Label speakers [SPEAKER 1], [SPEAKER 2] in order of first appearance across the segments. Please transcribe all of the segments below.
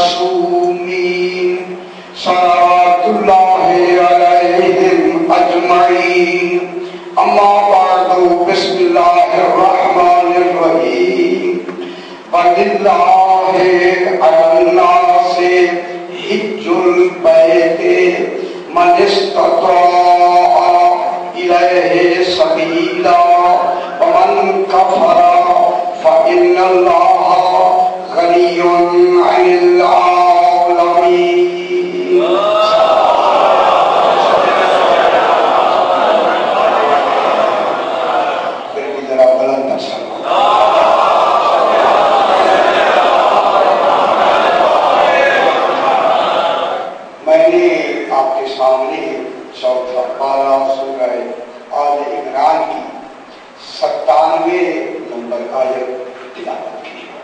[SPEAKER 1] المعصومين صلوات الله عليهم أجمعين. أما بعد، بسم الله الرحمن الرحيم. ولله على الناس حج البيت من استطاع إليه سبيلا ومن كفر فإن الله غني عن العالمين. میں نے آپ کے سامنے چوتھا پارہ سورہ آل عمران کی 97 نمبر آیت تلاوت کی ہے،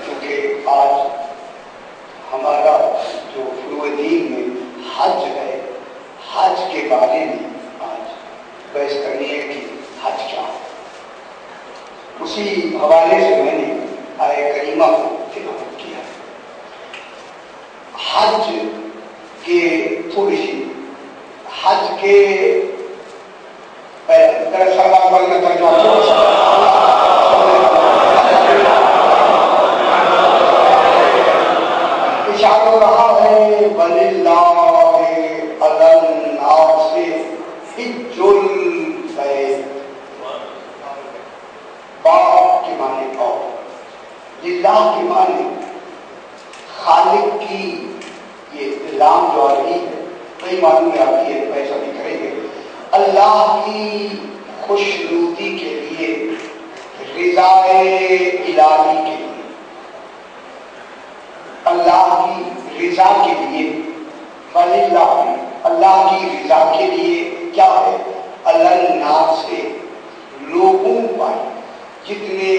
[SPEAKER 1] کیونکہ آج ہمارا جو فروع دین میں حج ہے، حج کے بارے میں آج بحث کرنی ہے کہ حج کیا ہے. اسی حوالے سے میں نے آیت کریمہ کو تلاوت کیا. حج کہ تھوڑی سی حج کے سوال میں ترجمہ اشارہ ہو رہا ہے وَلِلَّهِ عَلَى النَّاسِ حِجُّ الْبَيْتِ. باپ کے معنی اور للہ کے معنی خالق کی، یہ لام جو آ رہی ہے کئی معلوم میں آتی ہے، ایسا بھی کریں گے. اللہ کی خوشنودی کے لیے، رضا الہی کے لیے، اللہ کی رضا کے لیے، وللہ اللہ کی رضا کے لیے کیا ہے؟ الناس سے لوگوں پر، جتنے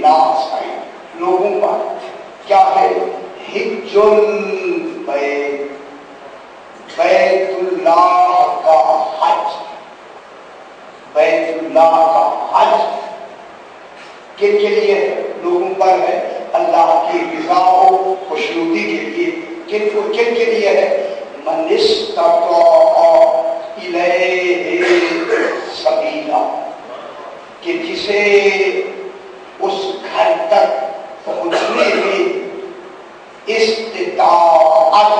[SPEAKER 1] ناس ہیں لوگوں پر کیا ہے؟ حج البیت، بیت اللہ کا حج، بیت اللہ کا حج کن کے لیے لوگوں پر ہے؟ اللہ کی رضا و خوشنودی کے لیے. کن کے لیے ہے؟ من استطاع الیہ سبیلا، کہ جسے اس گھر تک پہنچنے میں استطاعت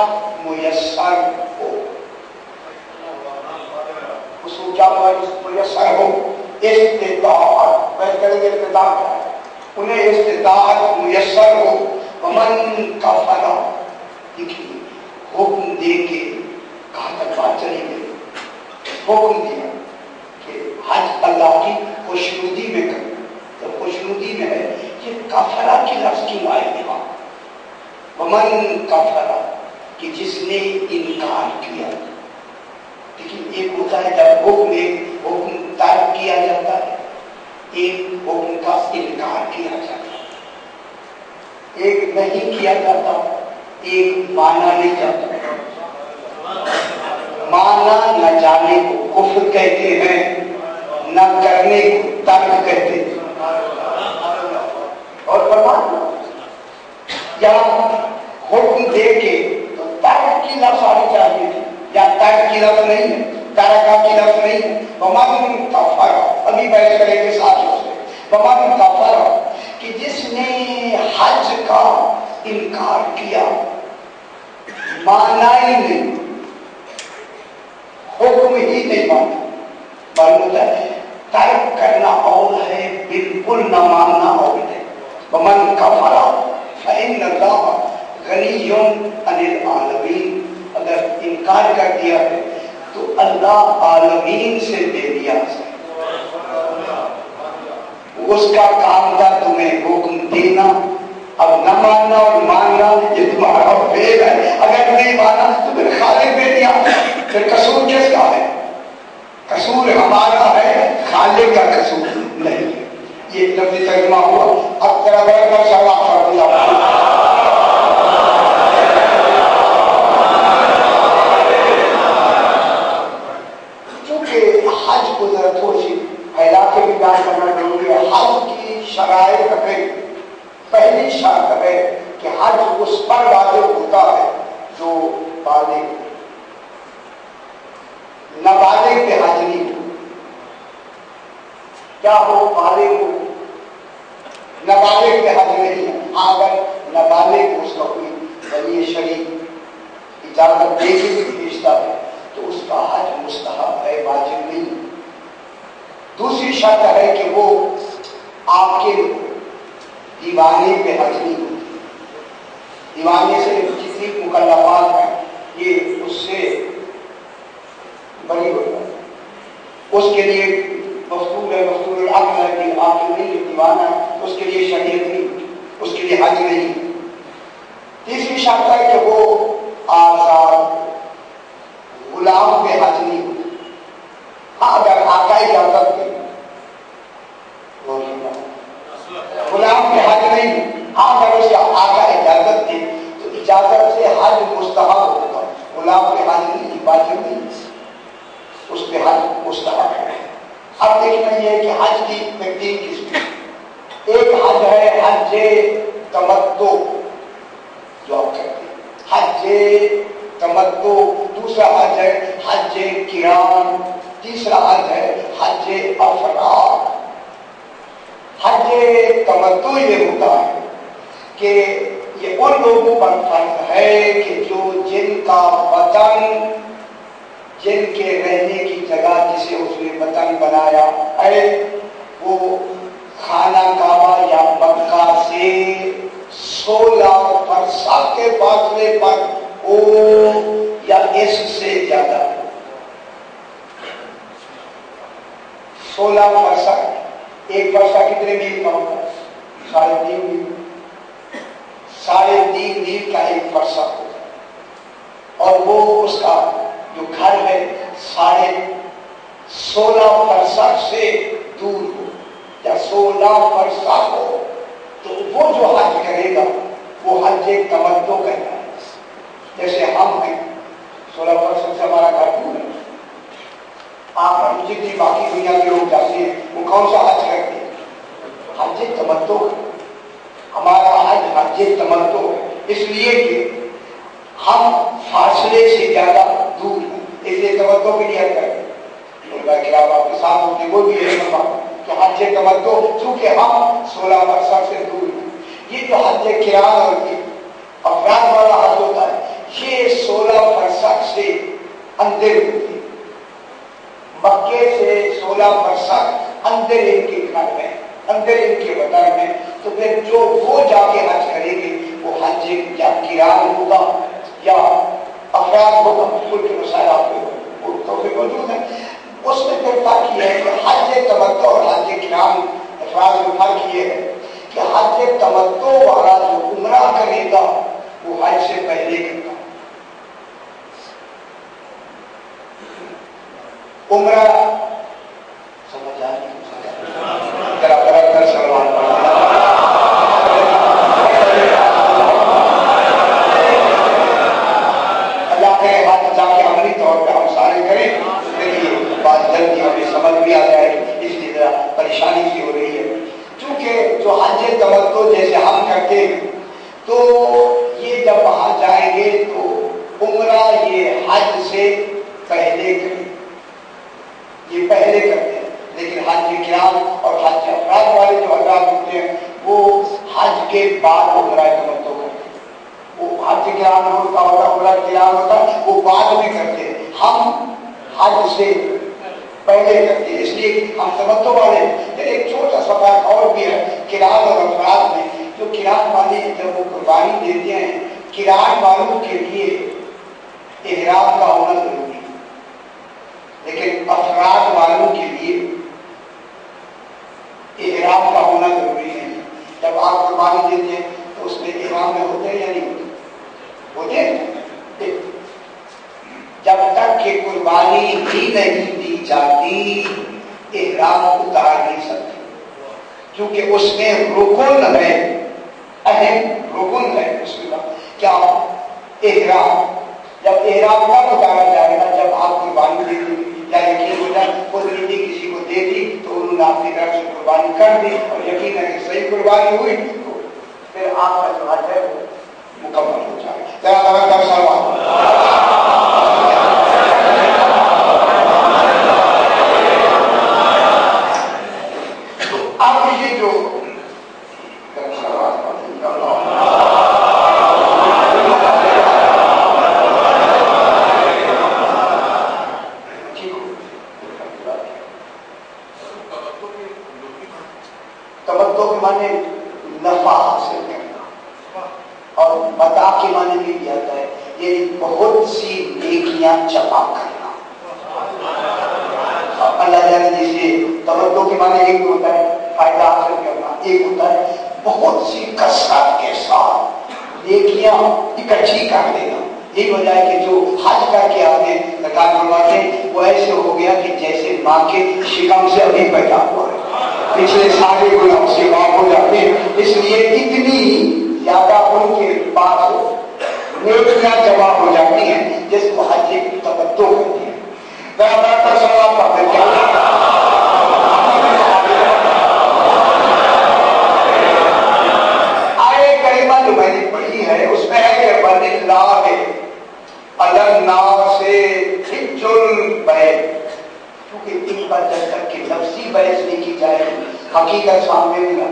[SPEAKER 1] میسر ہو. اس کو کیا میسر ہو؟ استطاعت. میں کریں گے استطاعت ہے، انہیں استطاعت میسر ہو. ومن کفر، دیکھیے حکم دے کے کہاں تک بات چلی گئی. حکم دیا کہ حج اللہ کی خوشنودی میں کریں. تو خوشنودی میں ہے یہ کفرہ کی لفظ کیوں آئے گی وہاں؟ ومن کفر، کہ جس نے انکار کیا. لیکن ایک ہوتا ہے جب حکم ترک کیا جاتا ہے، ایک حکم کا انکار کیا جاتا ہے، ایک نہیں کیا جاتا، ایک مانا نہیں جاتا. مانا نہ جانے کو کفر کہتے ہیں، نہ کرنے کو ترک کہتے ہیں. اور فرمان یا حکم دے کے تو ترک کی لفظ آنی چاہیے تھی، یا ترک کی لفظ نہیں ہے، ترکہ کی لفظ نہیں ہے. ومن کفر، ابھی بحث کریں گے ساتھیوں سے. ومن کفر، کہ جس نے حج کا انکار کیا، مانا ہی نہیں، حکم ہی نہیں مانا. معلوم ہوتا ہے ترک کرنا اور ہے، بالکل نہ ماننا اور ہے. ومن کفر فإن اللہ غنی عن العالمین، اگر انکار کر دیا ہے تو اللہ عالمین سے بے نیاز ہے. اس کا کام تھا تمہیں حکم دینا، اب نہ ماننا اور ماننا یہ تمہارا فعل ہے. اگر نہیں مانا تو پھر خالق بے نیاز ہے. پھر قصور کس کا ہے؟ قصور ہمارا ہے، خالق کا قصور نہیں ہے. یہ لفظی ترجمہ ہوا. اب ذرا بیٹھ کر سوال کر دیا. چونکہ حج کو ذرا تھوڑی سی پھیلا کے بھی بیان کرنا ضروری ہے. حج کی شرائط ہے، پہلی شرط ہے کہ حج بالغ، نابالغ پہ حج نہیں ہو، کیا ہو بالغ ہو، نابالغ پہ حج نہیں ہے۔ ہاں اگر نابالغ اس کا کوئی ولی شریف اجازت دے کے بھی بھیجتا ہے تو اس کا حج مستحب ہے، واجب نہیں۔ دوسری شرط ہے کہ وہ آپ کے دیوانے پہ حج نہیں ہوتی، دیوانے سے جتنی مکلفات ہیں یہ اس سے بڑی ہوتا ہے، اس کے لیے مفتور ہے، مفتور العقل ہے کہ آپ جو نہیں دیوانہ ہے اس کے لیے شریعت نہیں، اس کے لیے حج نہیں۔ تیسری شرط ہے کہ وہ آزاد غلام پہ حج نہیں ہوتی۔ ہاں اگر آقا اجازت دے غلام پہ حج نہیں، ہاں اگر اس کا آقا اجازت دے تو اجازت سے حج مستحب ہوگا، غلام پہ حج نہیں، واجب نہیں، اس پہ حج مستحب ہے۔ اب دیکھنا یہ ہے کہ حج کی تین قسمیں، ایک حج ہے حج تمتع جو آپ کرتے ہیں، حج تمتع، دوسرا حج ہے حج قران، تیسرا حج ہے حج افراد۔ حج تمتع یہ ہوتا ہے کہ یہ ان لوگوں پر فرض ہے کہ جن کا وطن، جن کے رہنے کی جگہ جسے اس نے وطن بنایا ہے وہ خانہ کعبہ یا مکہ سے 16 فرسخ کے فاصلے پر ہو یا اس سے زیادہ۔ 16 فرسخ، ایک فرسخ کتنے میل کا ہوتا ہے؟ 3.5 میل، 3.5 میل کا ایک فرسخ ہوتا ہے، اور وہ اس کا جو گھر ہے 16.5 فرسخ سے دور ہو یا 16 فرسخ ہو، تو وہ جو حج کرے گا وہ حج تمتع کرتا ہے۔ جیسے ہم ہیں 16 فرسخ سے ہمارا گھر دور ہے، آپ جتنی باقی دنیا کے لوگ جاتے ہیں وہ کون سا حج کرتے ہیں؟ حج تمتع۔ ہمارا حج حج تمتع ہے، اس لیے کہ ہم فاصلے سے زیادہ دور ہیں، اس لیے تمتع کے لیے حج کرتے ہیں۔ آپ کے ساتھ ہوتے وہ بھی ہے کہ حج تمتع، چونکہ ہم 16 فرسخ سے دور ہیں۔ یہ جو حج قران اور افراد والا حج ہوتا ہے یہ 16 فرسخ سے اندر ہوتی ہے، مکے سے 16 فرسخ اندر ان کے گھر میں، اندر ان کے وطن میں، تو پھر جو وہ جا کے حج کریں گے وہ حج یا قران ہوگا یا افراد ہوگا، کوئی کے مسائل آپ کو توفیق موجود ہے۔ اس میں پھر فرق یہ ہے کہ حج تمتع اور حج قران افراد میں فرق یہ ہے کہ حج تمتع والا جو عمرہ کرے گا وہ حج سے پہلے کرتا ہے۔ عمرہ سمجھ آ رہی ہے؟ ذرا برابر کر سلمان اللہ کرے حج جا کے عملی طور پہ ہم سارے کریں، دیکھیے بات جلدی ہمیں سمجھ بھی آ جائے، اس لیے ذرا پریشانی سی ہو رہی ہے۔ چونکہ جو حج تمتع جیسے ہم کرتے ہیں تو یہ جب وہاں جائیں گے تو عمرہ یہ حج سے پہلے کریں، یہ پہلے کرتے ہیں، لیکن حج قران اور حج افراد والے جو حضرات ہوتے ہیں وہ حج کے بعد عمرہ تمتع کرتے ہیں۔ وہ حج قران ہوتا ہوتا عمرہ قران ہوتا وہ بعد میں کرتے ہیں، ہم حج سے پہلے کرتے ہیں، اس لیے ہم تمتع والے۔ ایک چھوٹا سا فرق اور بھی ہے قران اور افراد میں، جو قران والے جب وہ قربانی دیتے ہیں قران والوں کے لیے احرام کا ہونا ضروری ہے، لیکن افراد والوں کے لیے احرام کا ہونا ضروری ہے۔ جب آپ قربانی دیتے ہیں تو اس میں احرام میں ہوتے ہیں یا نہیں ہوتے ہیں؟ جب تک کہ قربانی ہی نہیں دی جاتی احرام اتار نہیں سکتے، کیونکہ اس میں رکن ہے، اہم رکن ہے اس میں کیا؟ احرام۔ جب احرام کب اتارا جائے گا؟ جب آپ قربانی دے دیں یا یقین ہو جائے قدرتی کسی کو دے دی تو انہوں نے اپنی طرف سے قربانی کر دی اور یقین ہے کہ صحیح قربانی ہوئی تو پھر آپ کا جو حج ہے وہ مکمل ہو جائے گا۔ متاع کے معنی میں بھی آتا ہے، یعنی بہت سی نیکیاں جمع کرنا۔ اللہ جانے جیسے توجہ کے معنی ایک ہوتا ہے فائدہ حاصل کرنا، ایک ہوتا ہے بہت سی کثرت کے ساتھ نیکیاں اکٹھی کر دینا۔ یہی وجہ ہے کہ جو حج کر کے آتے ہیں زکات فرماتے ہیں وہ ایسے ہو گیا کہ جیسے ماں کے شکم سے ابھی پیدا ہوا ہے، پچھلے سارے گناہ اس کے معاف ہو جاتے ہیں۔ اس لیے اتنی زیادہ ان کے پاس نیکیاں جمع ہو جاتی ہیں جس کو حج کی توجہ کرتی ہے۔ آئے کریمہ جو میں نے پڑھی ہے اس میں ہے کہ بن اللہ الناس حج البیت، کیونکہ ان پر جب تک کہ لفظی بحث نہیں کی جائے حقیقت سامنے ملا۔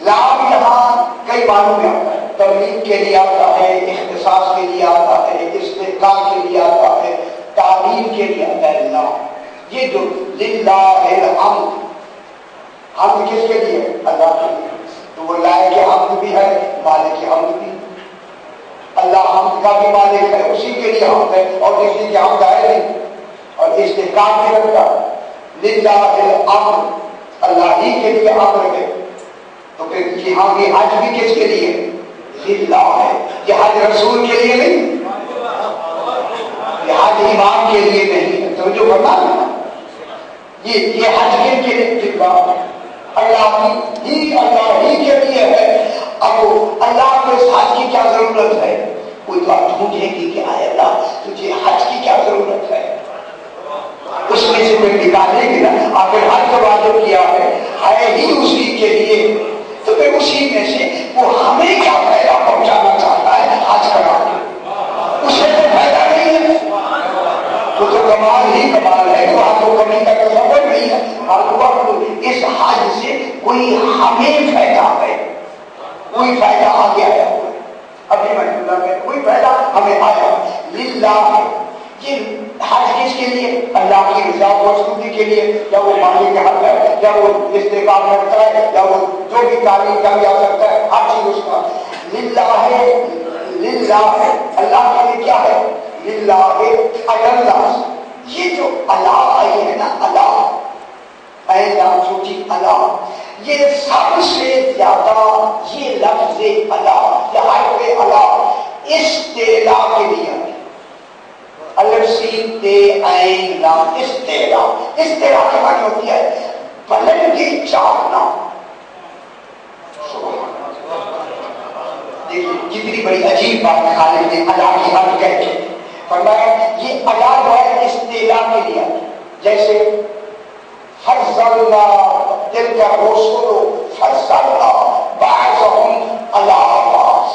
[SPEAKER 1] لام یہاں کئی معنوں میں آتا ہے، تبلیغ کے لیے آتا ہے، اختصاص کے لیے آتا ہے، استحقاق کے لیے آتا ہے، تعلیم کے لیے آتا ہے۔ اللہ یہ جو للہ الحمد، حمد کس کے لیے؟ اللہ کے لیے، تو وہ لائق حمد بھی ہے، مالک حمد بھی۔ اللہ حمد کا بھی مالک ہے، اسی کے لیے حمد ہے، اور کسی کے حمد ہے نہیں، اور استحقاق بھی رکھتا للہ الامر، اللہ ہی کے لیے امر ہے۔ تو پھر یہاں بھی حج بھی کس کے لیے؟ للہ ہے۔ یہ حج رسول کے لیے نہیں، یہ حج امام کے لیے نہیں ہے، تو جو بتا یہ حج کے لیے اللہ ہی کے لیے ہے۔ اب اللہ کو اس حج کی کیا ضرورت ہے؟ کوئی تو آپ ڈھونڈے گی کہ آئے اللہ تجھے حج کی کیا ضرورت ہے، اس میں سے کوئی نکالے گی نا۔ آخر حج کا واجب کیا ہے ہی اسی کے لیے، تو پھر اسی میں سے وہ ہمیں کیا فائدہ پہنچانا چاہتا ہے حج کرا کے، اسے تو فائدہ نہیں ہے، وہ تو کمال ہی کمال ہے، وہاں تو کمی کا تصور نہیں ہے۔ اس حج سے کوئی ہمیں فائدہ ہے، کوئی فائدہ آگے آیا ہوا ہے، ابھی اللہ میں کوئی فائدہ ہمیں آیا للہ۔ یہ حج کس کے لیے؟ اللہ کی رضا و خوشنودی کے لیے، یا وہ مالی کے حق ہے، یا وہ استحقاق کرتا ہے، یا وہ جو بھی تعلیم کر جا سکتا ہے، ہر چیز اس کا للہ ہے۔ للہ ہے اللہ کے لیے، کیا ہے؟ للہ ہے اللہ۔ یہ جو اللہ آئی ہے نا، اللہ اے اللہ چھوٹی اللہ، یہ سب سے زیادہ یہ لفظ اللہ یا حرف اللہ استعلا کے لیے ہے۔ الف سین تے عین لام، استعلا۔ استعلا کی معنی ہوتی ہے بلندی چاہنا۔ دیکھیے کتنی بڑی عجیب بات خالق نے اللہ کی حد کہہ کے فرمایا، یہ اللہ جو ہے استعلا کے لیے، جیسے فضلنا تلک الرسل فضلنا بعضهم على بعض،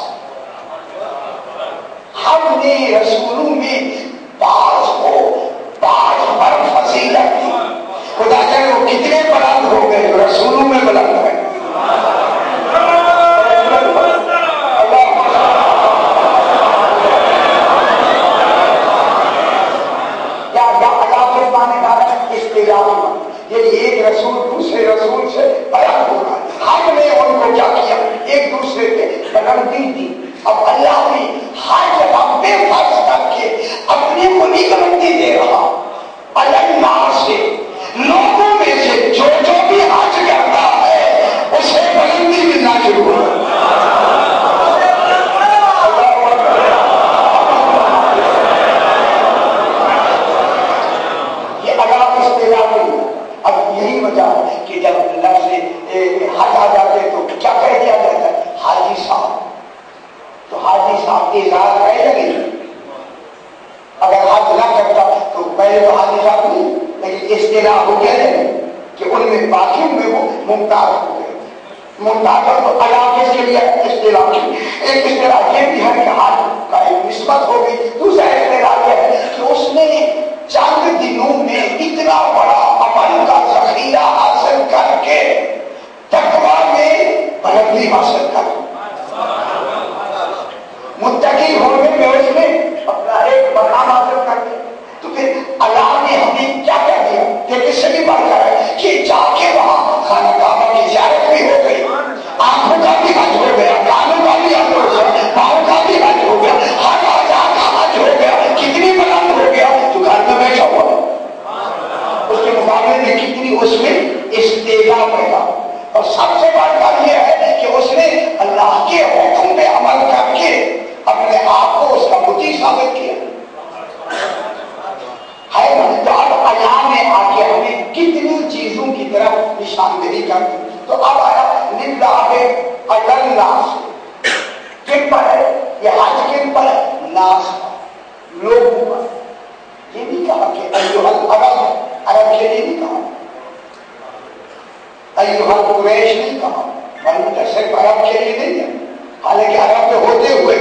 [SPEAKER 1] ہم نے رسولوں میں بعض کو بعض پر فضیلت دی۔ خدا جانے وہ کتنے بلند ہو گئے جو رسولوں میں بلند ہوئے۔ یعنی ایک رسول دوسرے رسول سے بلند ہوگا، ہم نے ان کو کیا کیا؟ ایک دوسرے کے بلندی دی۔ اب اللہ بھی ہر جگہ بے فرض کر کے اپنے کو نہیں بلندی دے رہا، اللہ سے لوگوں میں سے جو جو بھی حج کرتا ہے اسے بلندی ملنا شروع ہو۔ اب یہی وجہ ہے کہ جب لفظ حج آ جاتے ہیں تو کیا کہہ دیا جاتا ہے؟ حاجی صاحب۔ تو حاجی صاحب اعزاز ہے یا نہیں؟ اگر حج نہ کرتا تو پہلے تو حاجی صاحب نہیں، لیکن اصطلاح ہو گیا ہے کہ ان میں باقیوں میں وہ ممتاز ہو گئے۔ ممتاز تو اللہ کس کے لیے؟ اصطلاح کی ایک اصطلاح یہ بھی ہے کہ حج کا ایک نسبت ہوگی۔ دوسرا اصطلاح یہ ہے کہ اس نے چند دنوں میں اتنا بڑا عمل کا ذخیرہ حاصل کر کے تقویٰ میں بلندی حاصل کر، متقی ہونے میں اس نے اپنا ایک مقام حاصل کر کے، تو پھر اللہ نے ہمیں کیا کہہ دیا کہ کس سے بھی بڑھ کر ہے کہ جا کے وہاں خانہ کعبہ کی زیارت بھی ہو گئی، آنکھوں کا بھی حج ہو گیا، کانوں کا بھی حج ہو گیا، نشاندہی کر دی. تو اب آیا للہ علی الناس، کن پر ہے یہ حج؟ کن پر ہے؟ ناس پر، لوگوں پر. یہ نہیں کہا کہ ایھا العرب، عرب کے لیے نہیں کہا، ایھا قریش نہیں کہا، بلکہ صرف عرب کے لیے نہیں ہے. حالانکہ عرب میں ہوتے ہوئے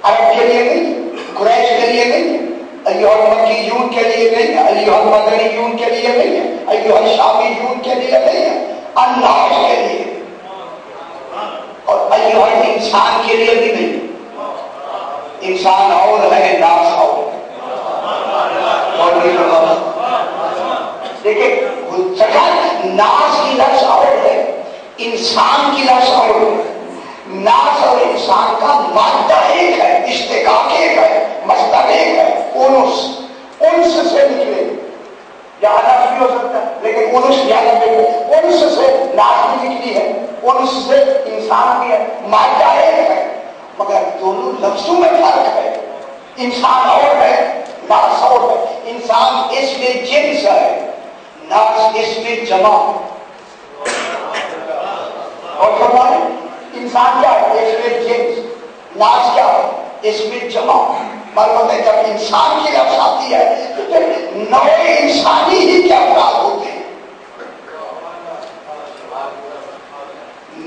[SPEAKER 1] عرب کے لیے نہیں ہے، قریش کے لیے نہیں ہے، ایھا المکیون کے لیے نہیں ہے، ایھا المدنیون کے لیے نہیں ہے، ایھا الشامیون کے لیے نہیں ہے، الناس کے لیے. اور ایھا انسان کے لیے بھی نہیں. انسان اور ہے، ناس اور ہے. دیکھیں ناس کی لفظ اور ہے، انسان کی لفظ اور ہے. ناس اور انسان کا مادہ ایک ہے، اشتقاق ایک ہے، مصدر ایک ہے. انس، انس سے نکلے، یا نفس بھی ہو سکتا ہے لیکن انس زیادہ بہتر. انس سے ناس بھی نکلی ہے، انس سے انسان بھی ہے، مادہ ایک ہے مگر دونوں لفظوں میں فرق ہے. انسان اور ہے، ناس اور ہے. انسان اس میں جنس ہے، ناس اس میں جمع. اور فرمائیں انسان کیا ہے؟ اس میں جنس. ناس کیا ہے؟ اس میں جمع. معلوم ہے جب انسان کی لفظ آتی ہے تو پھر نوع انسانی ہی کے افراد ہوتے ہیں،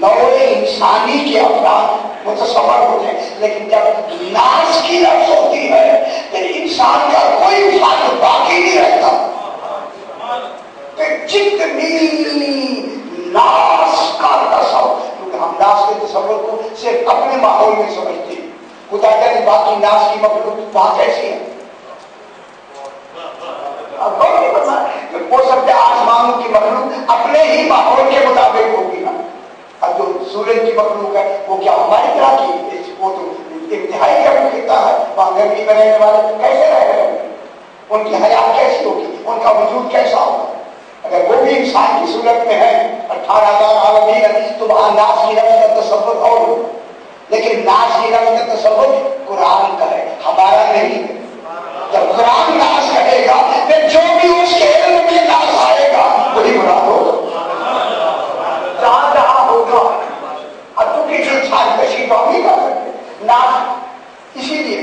[SPEAKER 1] نوع انسانی کے افراد متصور ہوتے ہیں. لیکن جب ناس کی لفظ ہوتی ہے پھر انسان کا کوئی فرق باقی نہیں رہتا. پھر جتنی ناس کا تصور، کیونکہ ہم ناس کے تصور کو صرف اپنے ماحول میں سمجھتے ہیں. خدا جانے باقی ناس کی مخلوق وہاں کیسی ہے. ہو سکتا ہے آسمانوں کی مخلوق اپنے ہی ماحول کے مطابق ہوگی نا. اب جو سورج کی مخلوق ہے وہ کیا ہماری طرح کی؟ وہ تو انتہائی گرم خطہ ہے، وہاں گرمی میں رہنے والے کیسے رہ رہے ہیں؟ ان کی حیات کیسی ہوگی؟ ان کا وجود کیسا ہوگا؟ اگر وہ بھی انسان کی صورت میں ہے، 18,000 عالمی ہے، تو وہاں ناس کی لفظ کا تصور اور ہو. لیکن ناس کی لفظ کا تصور قرآن کا ہے، ہمارا نہیں ہے. جب قرآن ناس کہے گا پھر جو بھی اس کے علم میں ناس آئے گا وہی مراد ہوگا، جہاں جہاں ہوگا. اب چونکہ جو چھان کشی تو ہم نہیں کر سکتے ناس. اسی لیے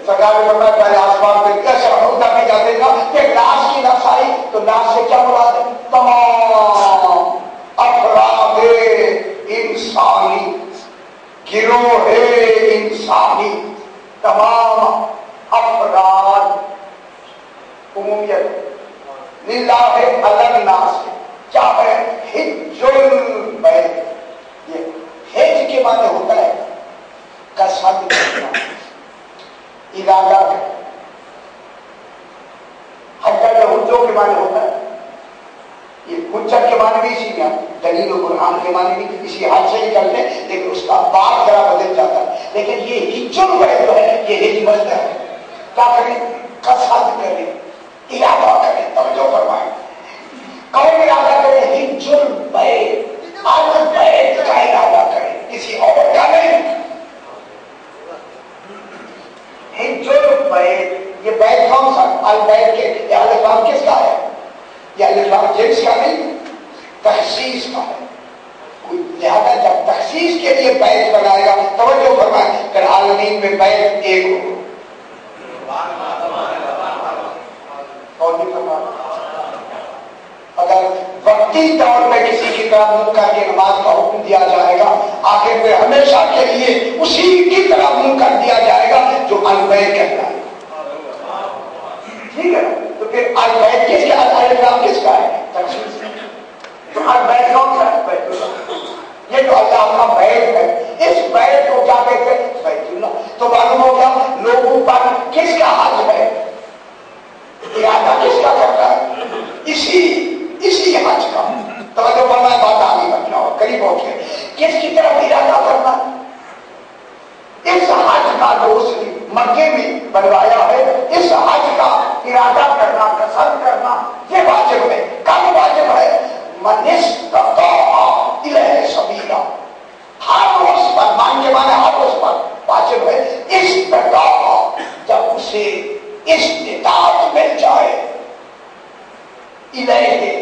[SPEAKER 1] سرکار نے فرمایا پہلے آسمان پہ کیسے ہوتا بھی جاتے گا کہ ناس کی نفس آئی تو ناس سے کیا مراد ہے؟ تمام افراد انسانی، گروہ انسانی، تمام افراد، عمومیت. للہ علی الناس کیا ہے؟ حج البیت. یہ حج کے معنی ہوتا ہے قصد کرنا، ارادہ کرنا. حج حجوں کے معنی ہوتا ہے، یہ حجت کے معنی بھی اسی میں، دلیل و برہان کے معنی بھی اسی حج سے ہی کرتے ہیں، لیکن اس کا بات ذرا بدل جاتا ہے. لیکن یہ حج البیت جو ہے یہ حج مصدر ہے. کیا کریں؟ قصد کریں، ارادہ کریں. توجہ فرمائیں، کون ارادہ کریں؟ حج البیت، البیت کا ارادہ کریں، کسی اور کا نہیں. حج البیت، یہ بیت کون سا؟ البیت کے. یہ الفلام کس کا ہے؟ یہ الفلام جنس کا نہیں، تخصیص کا ہے. لہذا جب تخصیص کے لیے بیت بنائے گا، توجہ فرمائیں، پھر عالمین میں بیت ایک ہو. اور بھی فرمائیں اگر وقتی طور پہ کسی کی طرح منہ کر کے نماز کا حکم دیا جائے گا، آخر پہ ہمیشہ کے لیے اسی کی طرح منہ کر دیا جائے گا جو البیت کہتا ہے. ٹھیک ہے، تو پھر البیت کس کا؟ الفلام کس کا ہے؟ تخصیص. تو البیت کون سا ہے؟ بیت اللہ. یہ تو اللہ کا بیت ہے. اس بیت کو کیا کہتے ہیں؟ بیت اللہ. تو معلوم ہو گیا لوگوں پر کس کا حج ہے، ارادہ کس کا کرتا ہے؟ اسی حج کا. توجہ فرمائے، بات آگے بڑھنا ہو، قریب پہنچے. کس کی طرف ارادہ کرنا؟ اس حج کا جو اس نے مکے میں بنوایا ہے، اس حج کا ارادہ کرنا، قصد کرنا، یہ واجب ہے. کب واجب ہے؟ من استطاع الیہ سبیلا. ہر اس پر، مان کے معنی ہر اس پر واجب ہے. استطاع، جب اسے استطاعت مل جائے، الیہ،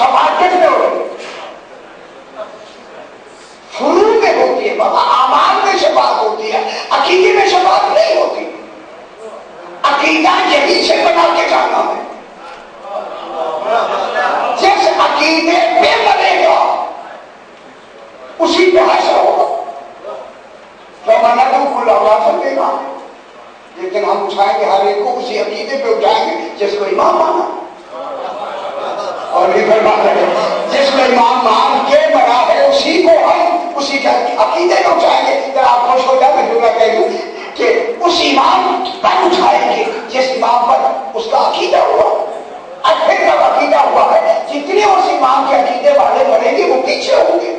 [SPEAKER 1] شفاعت کس میں ہوتی ہے؟ فروع میں ہوتی ہے بابا، اعمال میں شفاعت ہوتی ہے، عقیدے میں شفاعت نہیں ہوتی۔ عقیدہ یہی سے بنا کے جانا ہے، جس عقیدے پہ مرے گا اسی پہ حشر ہوگا۔ تو مانا تو کل اولاد سکتے گا، لیکن ہم اٹھائیں گے ہر ایک کو اسی عقیدے پہ اٹھائیں گے جس کو امام مانا، اور بھی فرما رہے جس کو امام مان کے مرا ہے اسی کو ہم اسی کے عقیدے میں اٹھائیں گے۔ اگر آپ خوش ہو جائیں تو میں کہہ دوں کہ اس امام پر اٹھائیں گے جس امام پر اس کا عقیدہ ہوا، اور پھر جب عقیدہ ہوا ہے جتنے اس امام کے عقیدے والے بنے گے وہ پیچھے ہوں گے،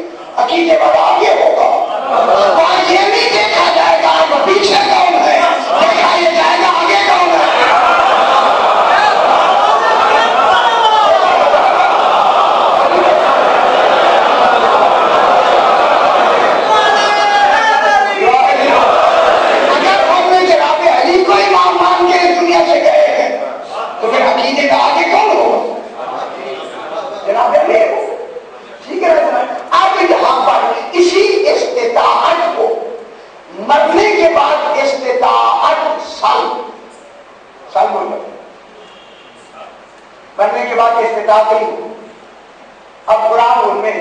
[SPEAKER 1] عقیدے والا آگے ہوگا۔ وہاں یہ نہیں دیکھا جائے گا آپ پیچھے کون ہے، دیکھا یہ جائے گا آگے کون ہے۔ اگر ہم نے جناب علی کو امام مان کے دنیا سے گئے ہیں تو پھر عقیدے کا آگے کون ہوگا؟ جناب علی ہو، ٹھیک ہے نا؟ اب یہاں پر اسی استطاعت کو مرنے کے بعد استطاعت سال مرنے کے بعد استطاعت نہیں ہو۔ اب قرآن ان میں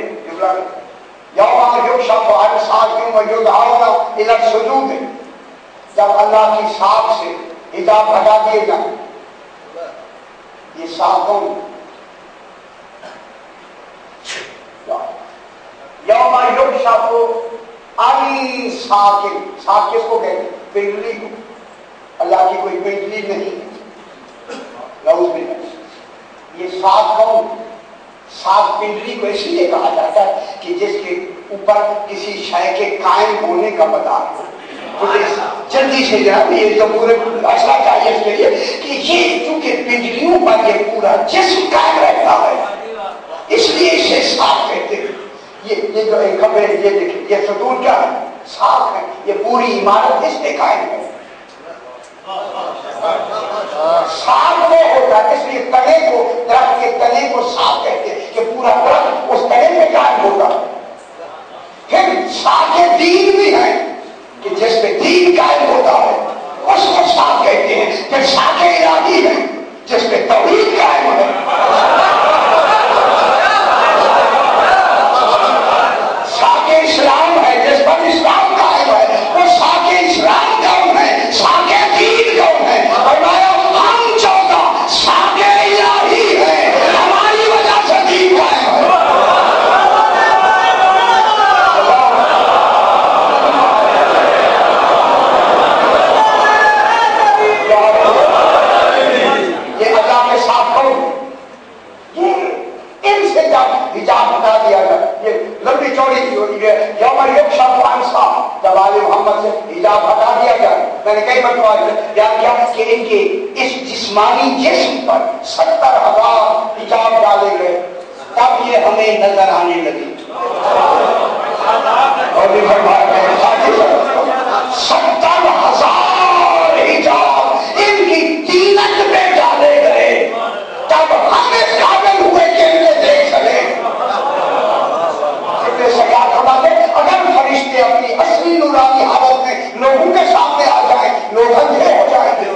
[SPEAKER 1] یوم یکشف عن ساق ویدعون الی السجود، جب اللہ کی ساق سے حجاب ہٹا دیے جائیں، یہ ساقوں یوم یکشف عن ساق، ساق کس کو کہتے ہیں؟ پنڈلی کو۔ اللہ کی کوئی پنڈلی نہیں ہے، نعوذ باللہ۔ یہ ساق کون؟ ساق پنڈلی کو اس لیے کہا جاتا ہے کہ جس کے اوپر کسی شے کے قائم ہونے کا پتہ ہو۔ جلدی سے جناب یہ تو پورے اصلہ چاہیے اس کے لیے کہ یہ چونکہ پنڈلیوں پر یہ پورا جسم قائم رہتا ہے اس لیے اسے ساق کہتے ہیں۔ یہ جو ایک خبر ہے، یہ دیکھیں یہ ستون کیا ہے؟ ساق ہے، یہ پوری عمارت اس پہ قائم ہے۔ ساق وہ ہوتا ہے، اس لیے تنے کو، درخت کے تنے کو ساق کہتے ہیں کہ پورا درخت اس تنے پہ قائم ہوتا ہے۔ پھر ساق دین بھی ہے کہ جس پہ دین قائم ہوتا ہے اس کو ساق کہتے ہیں۔ پھر ساق الہی ہے جس پہ توحید قائم ہے۔ ساق اسلام ہے جس پر اسلام قائم ہے، وہ ساق اسلام کون ہے؟ ساق دین کون ہے؟ فرمایا ہم 14 ساق الہی ہے، ہماری وجہ سے دین قائم ہے۔ یہ اللہ کے ساتھ کون؟ ان سے جب حجاب ہٹا دیا جائے، یہ لمبی چوڑی کی ہوئی ہے، یوم یکشف عن ساق، جب آل محمد سے حجاب ہٹا دیا جائے، میں نے کئی مرتبہ بیان کیا کہ ان کے اس جسمانی جسم پر 70,000 حجاب ڈالے گئے، تب یہ ہمیں نظر آنے لگی۔ اور بھی فرمایا گیا 70,000 حجاب ان کی تینت پہ ڈالے گئے، تب ہم اس قابل ہوئے کہ انہیں دیکھ سکیں۔ اگر فرشتے اپنی اصلی نورانی حالت میں لوگوں کے سامنے آ جائیں، لوگ اندھے ہو جائیں گے۔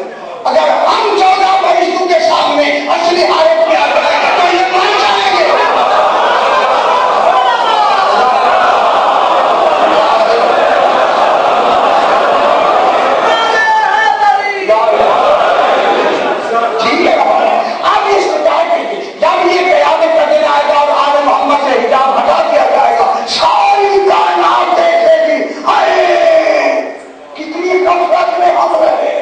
[SPEAKER 1] اگر ہم 14 فرشتوں کے سامنے اصلی حالت میں آ جائیں تو یہ مان جائیں گے۔ ٹھیک ہے، اب اس جب یہ قیامت کا دن آئے گا اور آل محمد سے حجاب ہٹا دیا جائے گا، ساری کائنات دیکھے گی ارے کتنی غفلت میں ہم رہے۔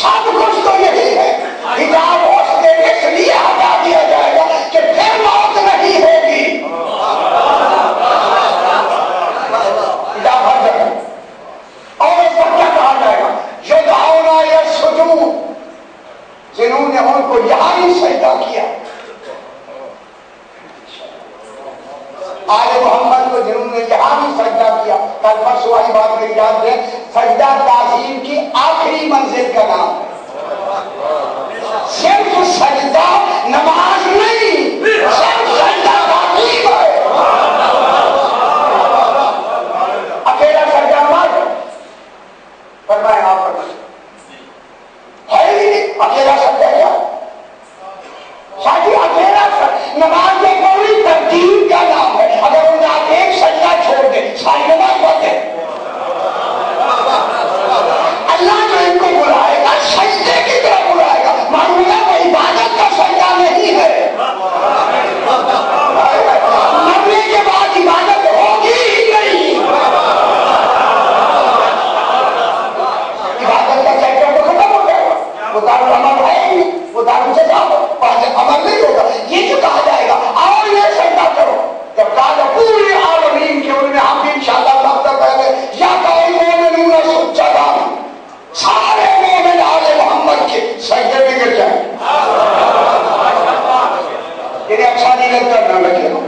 [SPEAKER 1] سب کچھ تو یہی ہے، حجاب اس دن اس لیے ہٹا دیا جائے گا کہ پھر موت نہیں ہوگی۔ حجاب ہٹ جائے گا اور اس وقت کیا کہا جائے گا؟ یدعون الی السجود، جنہوں نے ان کو یہاں ہی سجدہ کیا، آل محمد کو جنہوں نے یہاں بھی سجدہ کیا۔ کل پرسوں والی بات میری یاد ہے، سجدہ تعظیم کی آخری منزل کا نام ہے۔ صرف سجدہ محنت کرنا لگے ہو.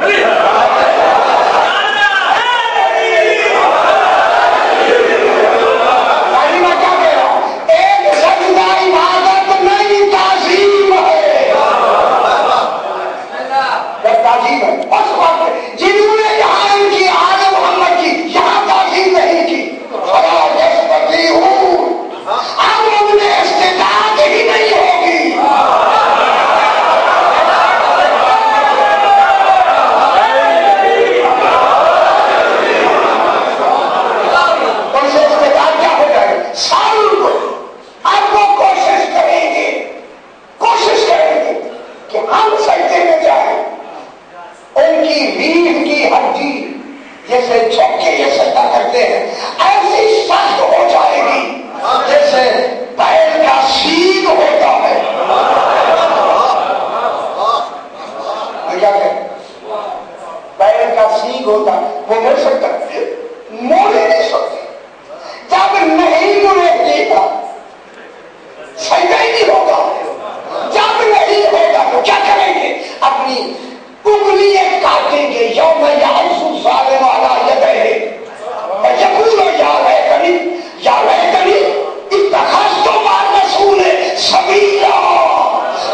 [SPEAKER 1] میں کیا کہہ رہا ہوں؟ ایک سجدہ عبادت نہیں، تعظیم ہے. تعظیم ہے اس وقت جنہوں نے یہاں ان کی آل محمد کی یہاں تعظیم نہیں کی. اب انہیں استطاعت ہی نہیں ہوگی. ان سے استطاعت کیا ہو جائے گی؟ سب اب وہ کوشش کریں گے کہ ہم سجدے میں جائیں. ان کی ریڑھ کی ہڈی جیسے جھک کے یہ سجدہ کرتے ہیں ایسی سخت ہو جائے گی جیسے بیل کا سینگ ہوتا ہے. کیا کہیں بیل کا سینگ ہوتا ہے وہ مڑ سکتا موڑ نہیں سکتے. جب نہیں مڑے گا سجدہ ہی نہیں ہوگا. جب نہیں ہوگا تو کیا کریں گے؟ اپنی انگلیاں کاٹیں گے. یوم یعض الظالم علی یدیہ فیقول یا لیتنی اتخذت مع الرسول سبیلا.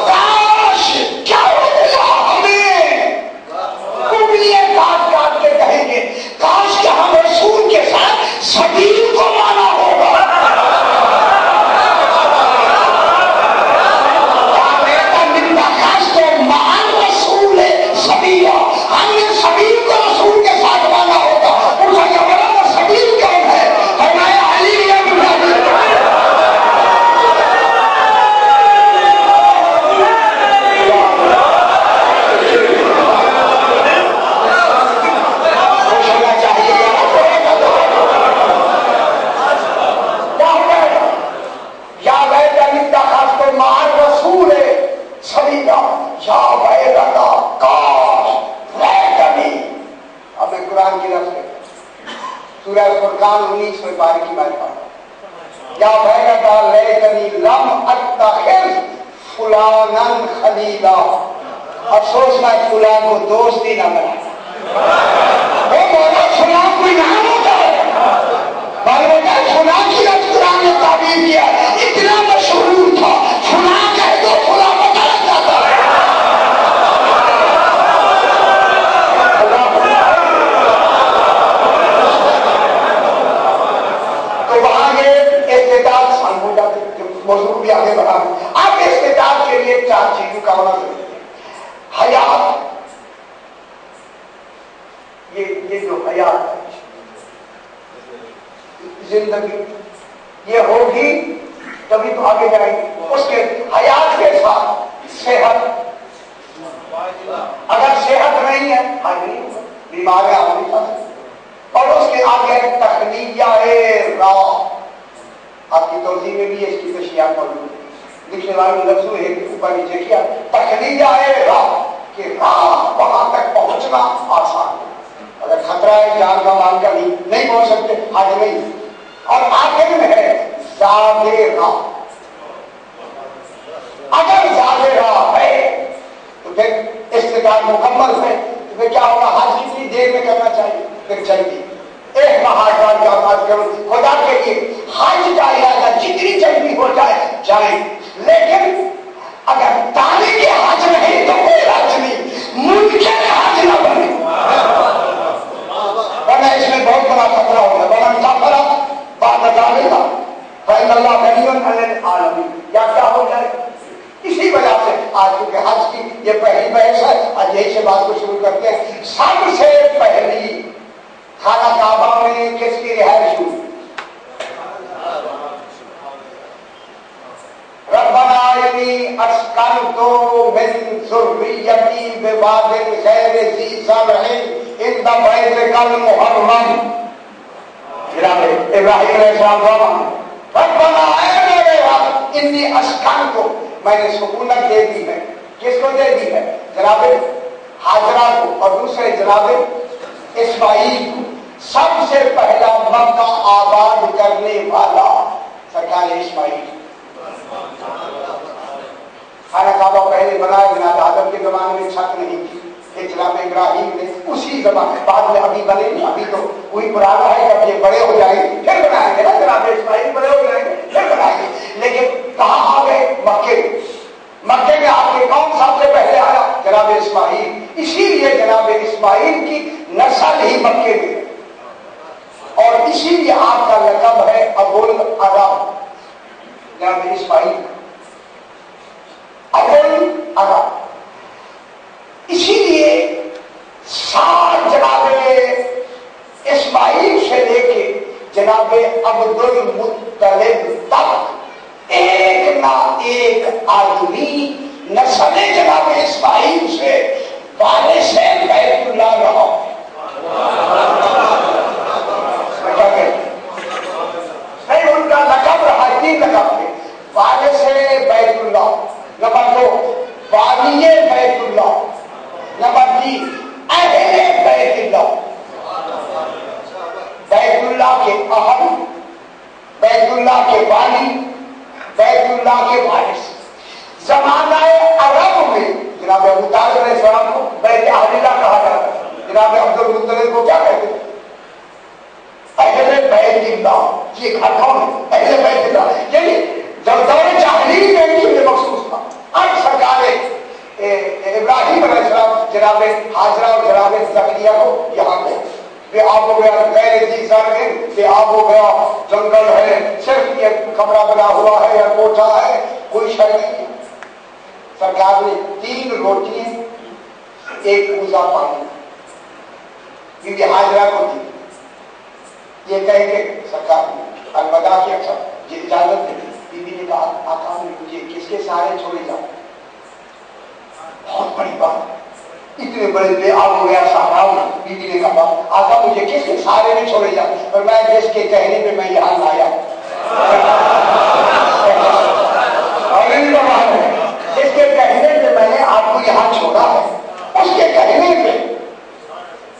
[SPEAKER 1] کاش کیا ہو گیا ہمیں. انگلیاں کاٹ کاٹ کے کہیں گے کاش کہ ہم رسول کے ساتھ سبیل کو مانا ہوگا. ہم نے سبیل کو رسول کے ساتھ مانا ہوگا. ان کا جواب سبیل کون ہے؟ فرمایا علی ابن ابی طالب. خوش ہونا چاہیے. کیا ہو جائے گا؟ یا لیتنی اتخذت مع الرسول سبیلا. یا ویلتا کاش لیتنی. اب میں قرآن کی لفظ سورہ فرقان 19 پارے کی بات پڑھتا ہوں. یا ویلتا لیتنی لم اتخذ فلانا خلیلا. افسوس میں فلان کو دوست ہی نہ بنایا. وہ مولا فلان کوئی نام ہوتا ہے. فلان کی لفظ قرآن نے تعبیر کیا اتنا مشہور تھا. فلان کہہ دو فلان پتہ لگ جاتا ہے. تو وہاں یہ استطاعت سان ہو جاتی ہے. موضوع بھی آگے بڑھا. اب استطاعت کے لیے 4 چیزوں کا ہونا ضروری ہے. حیات، یہ جو حیات ہے زندگی یہ ہوگی تبھی تو آگے جائے گی. اس کے حیات کے ساتھ صحت. اگر صحت نہیں ہے آگے نہیں ہوگا. بیماریاں آگے جا سکتی. اور اس کے آگے تخلیہ راہ. آپ کی توضیح میں بھی اس کی تشریحات موجود ہے. لکھنے والے لفظوں ہے اوپر نیچے کیا تخلیہ راہ کہ راہ وہاں تک پہنچنا آسان ہے. اگر خطرہ ہے جان کا مال کا نہیں پہنچ سکتے آگے نہیں. اور آخر میں ہے زاد راہ. اگر زاد راہ ہے تو پھر استطاعت مکمل ہے تو پھر کیا ہوگا؟ حج کتنی دیر میں کرنا چاہیے؟ پھر چلیے 1 ماہ کا آغاز کرو خدا کے لیے. حج کا ارادہ جتنی جلدی ہو جائے جائیں. لیکن اگر تاریخ حج نہیں تو کوئی حج نہیں. ممکن حج نہ بنے ورنہ اس میں بہت بڑا خطرہ ہوگا. بڑا مسافرہ بات ڈالے گا فإن اللہ غنی عن العالمین. یا کیا ہو جائے؟ اسی وجہ سے آج کیونکہ حج کی یہ پہلی بحث ہے. آج یہی سے بات کو شروع کرتے ہیں. سب سے پہلی خانہ کعبہ میں کس کی رہائش ہوئی؟ ربنا انی اسکنت من ذریتی بواد غیر ذی زرع عند بیتک المحرم. جناب ابراہیم علیہ السلام ربنا اے میرے رب انی اسکنت میں نے سکونت دے دی ہے. کس کو دے دی ہے؟ جناب حاجرہ کو اور دوسرے جناب اسماعیل کو. سب سے پہلا مکہ آباد کرنے والا سرکار اسماعیل. خانہ کعبہ پہلے بنایا جناب آدم کے زمانے میں چھت نہیں تھی. کہ جناب ابراہیم نے اسی زمانے بعد میں ابھی بنے نہیں, ابھی تو کوئی پرانا ہے, جب یہ بڑے ہو جائیں گے پھر بنائیں گے نا, جناب اسماعیل بڑے ہو جائیں گے پھر بنائیں گے. لیکن کہاں آ گئے؟ مکے میں. مکے میں آپ کے کون سب سے پہلے آیا؟ جناب اسماعیل. اسی لیے جناب اسماعیل کی نسل ہی مکے میں, اور اسی لیے آپ کا لقب ہے ابوالعرب. جناب اسماعیل ابوالعرب. اسی لیے سات جناب اسماعیل سے لے کے جناب عبدالمطلب تک ایک نہ ایک آدمی نسل جناب اسماعیل سے وارث بیت اللہ رہا. نہیں, ان کا لقب رہا, تین لقب تھے. وارث بیت اللہ, نمبر 2 والی بیت اللہ, نمبر 3 اہل بیت اللہ. بیت اللہ کے اہل, بیت اللہ کے والی, بیت اللہ کے وارث. زمانہ عرب میں جناب ابو طالب علیہ السلام کو بیت اہل اللہ کہا جاتا ہے. جناب عبدالمطلب کو کیا کہتے ہیں؟ اہل بیت اللہ. یہ گھر کون ہے؟ اہل بیت اللہ. یعنی جب دور جاہلیت میں یہ مخصوص تھا. اب سرکار ابراہیم علیہ السلام جناب حاجرہ اور جناب زکریا کو یہاں پہ بے آب ہو گیا, غیر ذی زرع بے آب ہو گیا, جنگل ہے, صرف یہ کمرہ بنا ہوا ہے یا کوٹھا ہے, کوئی شے نہیں ہے. سرکار نے 3 روٹیاں ایک کوزہ پانی بی بی حاجرہ کو دی. یہ کہہ کے سرکار نے الوداع کیا, یہ اجازت دے. بی بی نے کہا آقا مجھے کس کے سارے چھوڑے جاؤ. بہت بڑی بات, اتنے بڑے بے آب ہو گیا صحراؤ. بی بی نے کہا آقا مجھے کس کے سارے میں چھوڑے جاؤ, اور میں جس کے کہنے پہ میں یہاں لایا, جس کے کہنے پہ میں نے آپ کو یہاں چھوڑا ہے, اس کے کہنے پہ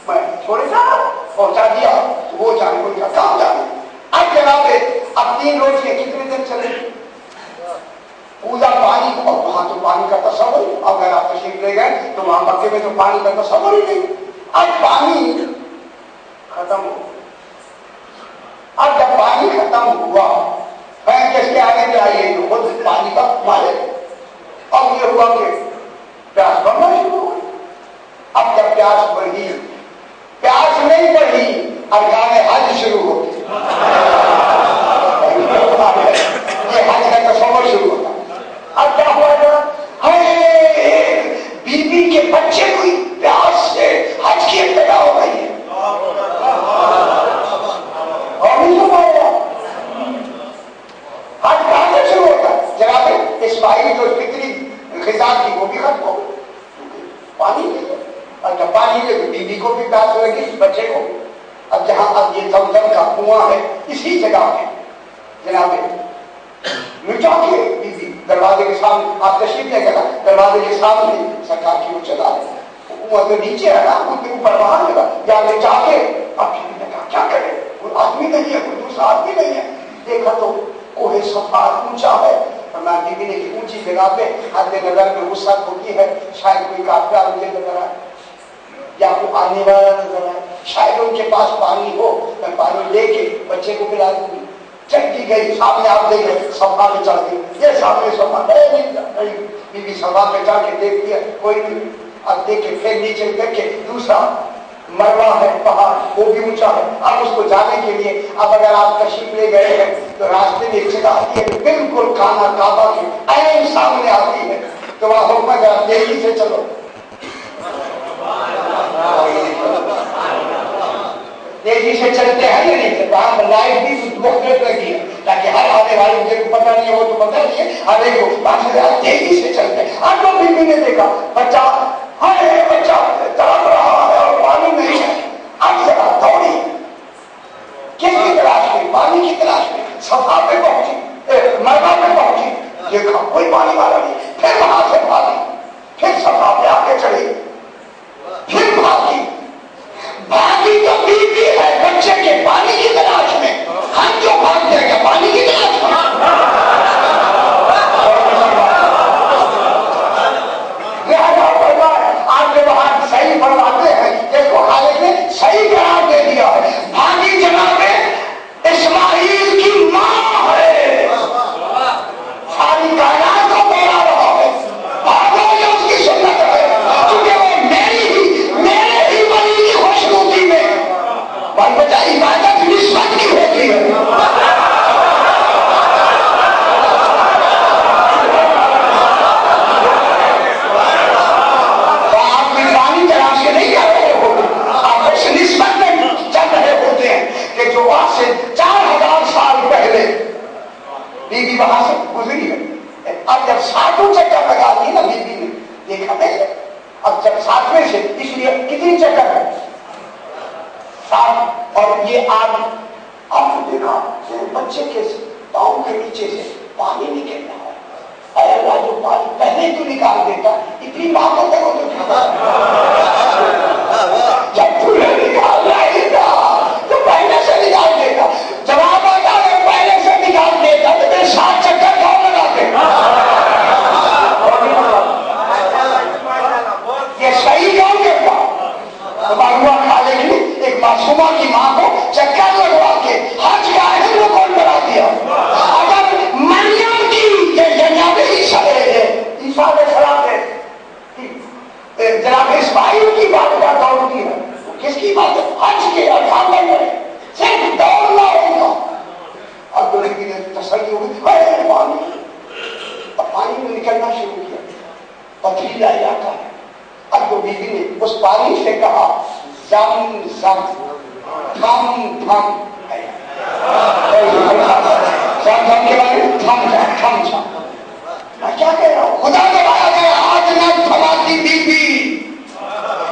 [SPEAKER 1] میں چھوڑے جا پہنچا دیا. وہ جانے کو کیا کام جانے. اب جناب اب 3 روٹیاں کتنے دن چلے گی؟ پوزا پانی, اور وہاں تو پانی کا تصور, اگر آپ تشریف لے گئے تو وہاں مکے میں تو پانی کا تصور ہی نہیں. اب پانی ختم ہو. اب جب پانی ختم ہوا, کس کے آگے میں آئیے تو خود پانی کا مالے. اب یہ ہوا کہ پیاس بڑھنا شروع ہو گئی. اب جب پیاس بڑھی, پیاس نہیں بڑھی, ارکان حج شروع ہو گئی. یہ حج کا تصور شروع ہوتا. اب کیا ہوا تھا, بی بی کے بچے کو پیاس سے حج کی ابتدا ہو گئی ہے. اور نہیں سو پایا. حج کہاں سے شروع ہوتا ہے؟ جناب اسماعیل جو فطری غذا کی وہ بھی ختم ہو گئی, پانی نہیں. اور جب پانی لے تو بی بی کو بھی پیاس لگی, بچے کو. اب جہاں اب یہ زمزم کا کنواں ہے, اسی جگہ پہ جناب مٹا کے بی بی دروازے کے سامنے, آپ تشریف لے گا دروازے کے سامنے سرکار کی وہ چلا ہے. وہ تو نیچے ہے نا, ان کے اوپر وہاں لگا یا لے جا کے. اب کیا کرے, کوئی آدمی نہیں ہے, کوئی دوسرا آدمی نہیں ہے. دیکھا تو کوہ صفا اونچا ہے, فرمایا بی بی نے کہ اونچی جگہ پہ حد نظر میں وسعت ہوتی ہے, شاید کوئی قافلہ مجھے نظر آئے یا کوئی آنے والا نظر آئے, شاید ان کے پاس پانی ہو, میں پانی لے کے بچے کو پلا دوں گی. چلتی گئی, سامنے آپ دیکھ رہے صفا پہ چڑھ گئی. یہ سامنے صفا نہیں, بی بی صفا پہ چڑھ کے دیکھتی ہے کوئی نہیں. اب دیکھ کے پھر نیچے دیکھ کے دوسرا مروا ہے, پہاڑ وہ بھی اونچا ہے. اب اس کو جانے کے لیے اب اگر آپ تشریف لے گئے ہیں تو راستے میں ایک جگہ آتی ہے بالکل خانہ کعبہ کے عین سامنے آتی ہے, تو وہاں حکم ہے ذرا تیزی سے چلو. تیزی سے چلتے ہیں یا نہیں, وہاں لائٹ بھی مختلف لگی ہے تاکہ ہر آنے والے مجھے کو پتہ نہیں ہے, وہ تو پتہ نہیں ہے. اب دیکھو وہاں سے تیزی سے چلتے ہیں. اب تو بی بی نے دیکھا بچہ, بچہ تڑپ رہا ہے اور پانی نہیں ہے. اب ذرا دوڑی, کس کی تلاش میں؟ پانی کی تلاش میں. صفا پہ پہنچی, مروا پہ پہنچی, دیکھا کوئی پانی والا نہیں. پھر وہاں سے بھاگی, پھر صفا پہ آ کے چڑھی, پھر بھاگی. بھاگی تو بی بی ہے بچے کے پانی کی تلاش میں, ہم جو بھاگتے ہیں پانی کی تلاش میں. آپ کے وہاں صحیح عبادت نسبت کی ہوتی ہے. تو آپ میں پانی تلاش کے نہیں کر رہے ہو, آپ اس نسبت میں چل رہے ہوتے ہیں کہ جو آج سے 4000 سال پہلے بی بی وہاں سے گزری ہے. اب جب 60 چکر لگا دی نا بی بی نے, دیکھا نہیں, اب جب 60 سے, اس لیے کتنی چکر ہے 60, اور یہ آپ دیکھا بچے کے پاؤں کے نیچے سے پانی نکل رہا ہے. اے اللہ, جو پانی پہلے تو نکال دیتا, اتنی بات ہوتا ہے جب پورے نکال رہے گا تو پہلے سے نکال دیتا. جواب آتا ہے پہلے سے نکال دیتا تو پھر 60 چکر کون لگاتے. یہ صحیح کون کرتا. معلومہ کھا لے گی ایک معصومہ کی ماں کو چکر لگوا کے حج کا اہم کون بنا دیا. اگر مریم کی جناب عیسیٰ علیہ السلام نے جناب اسماعیل کی بات کا دور کی ہے, کس کی بات ہے, حج کے ارکان میں صرف دوڑنا ہوگا. اب تو لڑکی نے تسلی ہو گئی, پانی, اب پانی میں نکلنا شروع کیا, پتھریلا علاقہ ہے. اب تو بیوی نے اس پانی سے کہا زم زم تھم تھم, زم زم کے بعد تھم جا تھم جا. میں کیا کہہ رہا ہوں, خدا دبایا گیا آج نہ تھماتی بیوی,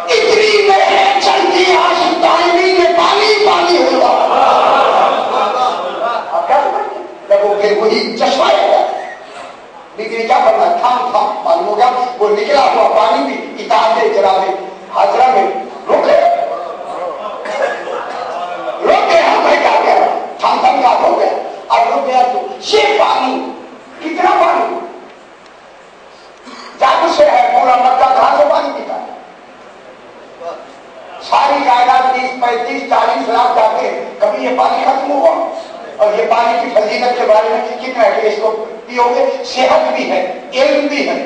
[SPEAKER 1] اتنی میں چلتی آج پانی میں پانی پانی ہوگا. اب کیا سمجھتے, جب وہ پھر وہی چشمہ ہے بیوی نے کیا کرنا, تھم تھم معلوم ہو گیا. وہ نکلا ہوا پانی بھی اطاعت جناب حاضرہ میں روکے ہم نے کیا کہہ رہا, تھم تھم کا ہو گیا. اب رک گیا تو یہ پانی, کتنا پانی جادو سے ہے, پورا مکہ کہاں سے پانی پیتا ہے. ساری کائنات 30 35 40 لاکھ جاتے ہیں, کبھی یہ پانی ختم ہوا. اور یہ پانی کی فضیلت کے بارے میں کتنا ہے کہ اس کو پیو گے صحت بھی ہے, علم بھی ہے,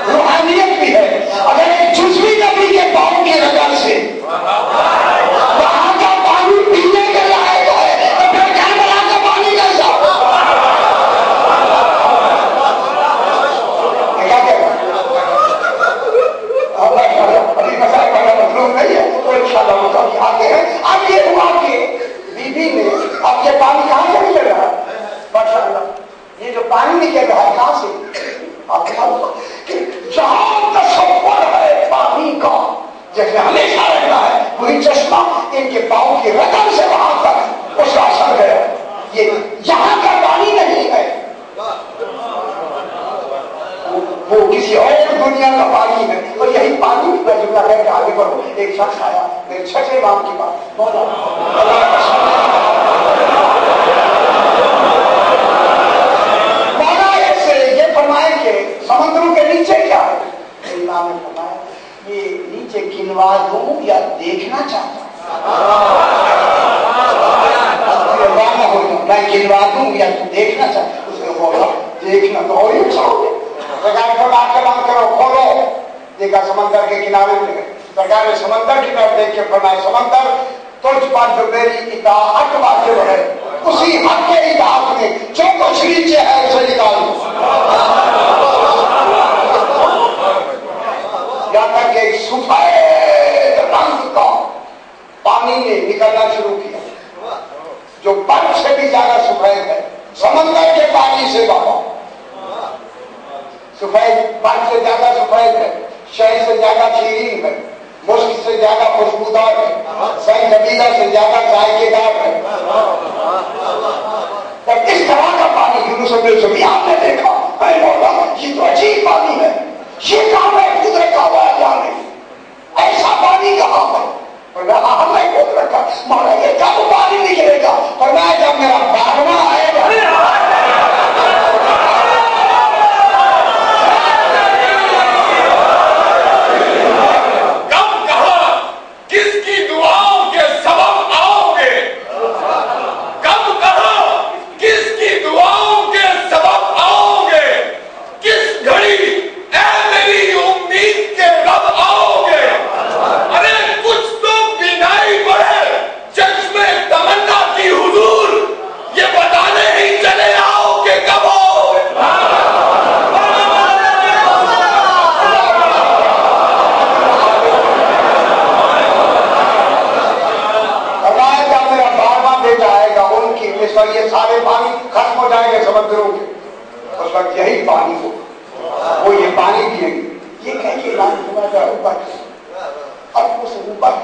[SPEAKER 1] روحانیت بھی ہے. اگر ایک جزوی نبی کے پاؤں کی رگڑ سے وہاں کا پانی پینے کے لائق ہے تو پھر کربلا کا پانی کیسا ہوگا. کیا کہہ رہا ابھی مسئلہ پڑھنا مطلوب نہیں ہے تو انشاءاللہ وہ کبھی آگے ہے. اب یہ ہوا کہ بیوی نے, اب یہ پانی کہاں سے نکل رہا ہے, ماشاءاللہ یہ جو پانی نکل رہا ہے کہاں سے, آپ کہ جہاں تصور ہے پانی کا جیسے ہمیشہ رہتا ہے, وہی چشمہ ان کے پاؤں کی رقم سے وہاں تک اس کا اثر گیا. یہ یہاں کا پانی نہیں ہے, وہ کسی اور دنیا کا پانی ہے. اور یہی پانی میں جملہ کہہ کے آگے بڑھوں. ایک شخص آیا میرے چھٹے امام کی بات, مولا ایسے یہ فرمائے کہ سمندروں کے نیچے کیا ہے. امام نے فرمایا یہ نیچے گنوا دوں یا دیکھنا چاہتا ہوں, میں گنوا دوں یا دیکھنا چاہتا ہوں. اس نے بولا دیکھنا تو اور ہی اچھا ہو. کرو کھولو, دیکھا سمندر کے کنارے میں. سرکار نے سمندر کی طرف دیکھ کے فرمایا سمندر تجھ پر جو میری اطاعت واجب ہے اسی حق کے اطاعت میں جو کچھ نیچے ہے اسے نکال دو. یہاں تک کہ سفید رنگ کا پانی نے نکلنا شروع کیا جو برف سے بھی زیادہ سفید ہے, سمندر کے پانی سے بابا سفید, برف سے زیادہ سفید ہے, شہد سے زیادہ شیرین ہے, مشک سے زیادہ خوشبودار ہے, سنگ زبیدہ سے زیادہ ذائقے دار ہے. جب اس طرح کا پانی یونس بن سفیان نے دیکھا, اے مولا یہ تو عجیب پانی ہے, یہ کام ہے قدرت کا ہوا جانے, ایسا پانی کہاں پر. ہم نے قدرت کا مولا یہ کب پانی نکلے گا. اور میں جب میرا باغنا آئے گا
[SPEAKER 2] گھڑی اے میری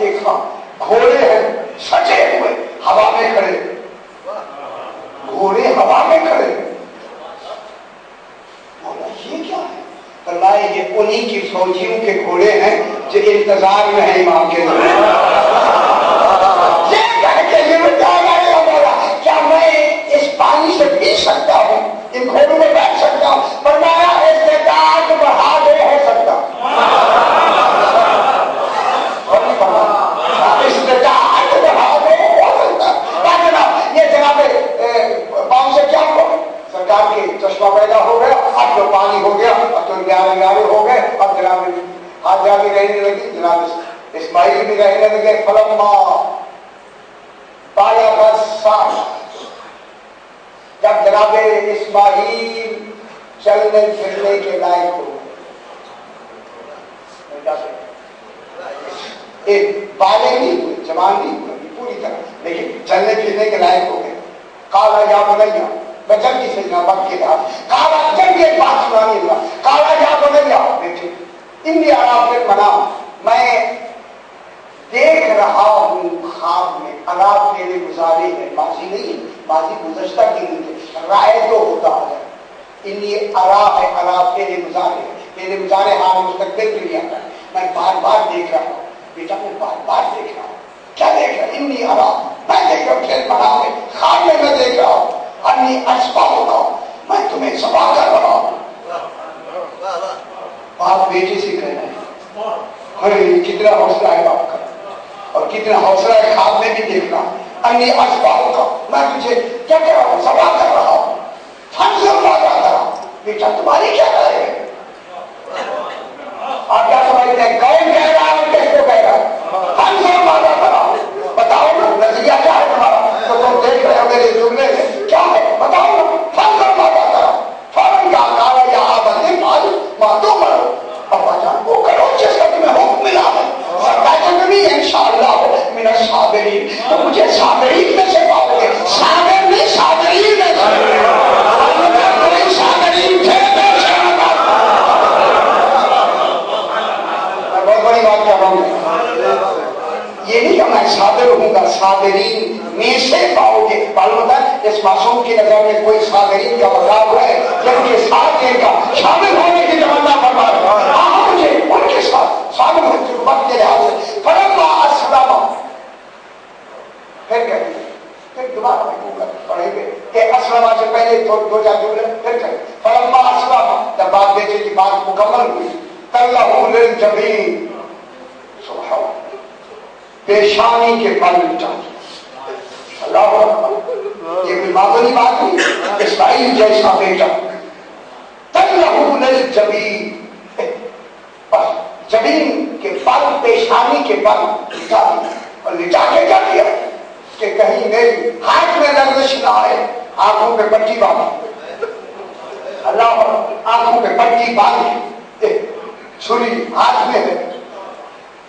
[SPEAKER 1] دیکھا گھوڑے ہیں سجے ہوئے ہوا میں کھڑے، گھوڑے ہوا میں کھڑے، بولا یہ کیا ہے؟ فرمایا یہ انہی کی فوجیوں کے گھوڑے ہیں جو انتظار میں ہیں امام کے لیے۔ یہ کہہ کے یہ بولا کیا میں اس پانی سے پی سکتا ہوں، ان گھوڑوں میں بیٹھ سکتا ہوں؟ فرمایا استطاعت بڑھا دے ہو سکتا، استطاعت بڑھا دے ہو سکتا۔ یہ جناب پاؤں سے کیا ہوا؟ سرکار کی چشمہ پیدا ہو گیا، اب جو پانی ہو گیا اب تو گیارے ہو گئے، اب جناب حاجہ بھی رہنے لگی، جناب اسماعیل بھی رہنے لگے۔ فلما پایا بس جب جناب اسماعیل چلنے پھرنے کے لائق ہو، ایک بالغ نہیں ہوئے، جوان نہیں ہوئے پوری طرح، لیکن چلنے پھرنے کے لائق ہو گئے۔ قال یا بنیا، میں جلدی سے جناب کے بعد قال جلدی ایک بات سنانی ہوگا۔ قال یا بنیا بیٹے انی ارا فی المنام، میں دیکھ رہا ہوں خواب میں، ارا میرے گزارے ہے، ماضی نہیں، ماضی گزشتہ کی نہیں ہے، رائے تو ہوتا ہے، انی ارا ہے، ارا میرے گزارے ہے، میرے گزارے حال مستقبل کے لیے آتا ہے، میں بار بار دیکھ رہا ہوں بیٹا، میں بار بار دیکھ رہا ہوں۔ کیا دیکھ رہا؟ انی ارا، میں دیکھ رہا ہوں پھر بنا میں خواب میں میں دیکھ رہا ہوں، انی اشبہ ہوگا، میں تمہیں سبا کر رہا ہوں۔ باپ بیٹے سے کہہ رہے ہیں، ارے کتنا حوصلہ ہے باپ کا، اور کتنا حوصلہ ہے خواب میں بھی دیکھنا۔ انی اشبہ ہوگا، میں تجھے کیا کہہ رہا ہوں؟ سبا کر رہا ہوں، فنظر ماذا ترى، بیٹا تمہاری کیا رائے ہے؟ آپ کیا سمجھتے ہیں کون کہہ رہا ہے، کس کو کہہ رہا ہے؟ فنظر ماذا ترى، بتاؤ نا نظریہ کیا ہے تمہارا، تو تم دیکھ رہے ہو میرے جملے میں کیا ہے، بتاؤ نا۔ فنظر ماذا ترى، فوراً کہا قال یا ابت افعل ما تؤمر، ابا جان وہ کرو جس کا تمہیں حکم ملا ہے، ستجدنی انشاءاللہ من الصابرین، تو مجھے صابرین میں سے پاؤ گے، صابر نہیں صابرین میں سے، صابرین تھے بہت بڑی بات کر رہا ہوں، یہ نہیں کہ میں صابر ہوں گا، صابرین میں سے پاؤ گے۔ معلوم ہے اس معصوم کی نظر میں کوئی صابرین کا مقام ہے جب کے ساتھ ان کا شامل ہونے کی تمنا فرما رہا ہے، مجھے ان کے ساتھ شامل ہونے کی وقت کے لحاظ سے فلما اسلم، پھر کہتے ہیں پھر دوبارہ پڑھیں گے کہ اسلم سے پہلے دو چار جملے پھر کہیں فلما اسلم، جب باپ بیٹے کی بات مکمل ہوئی، تلہ للجبین، سبحان پیشانی کے بل چاہیے، اللہ اکبر، یہ کوئی معمولی بات نہیں، اسماعیل جیسا بیٹا، تلہ للجبین، بس جبین کے بل، پیشانی کے بل لٹا دیا، اور لٹا کے کیا کیا کہ کہیں میری ہاتھ میں لرزش نہ آئے، آنکھوں پہ پٹی باندھی، اللہ آنکھوں پہ پٹی باندھی، چھری ہاتھ میں ہے۔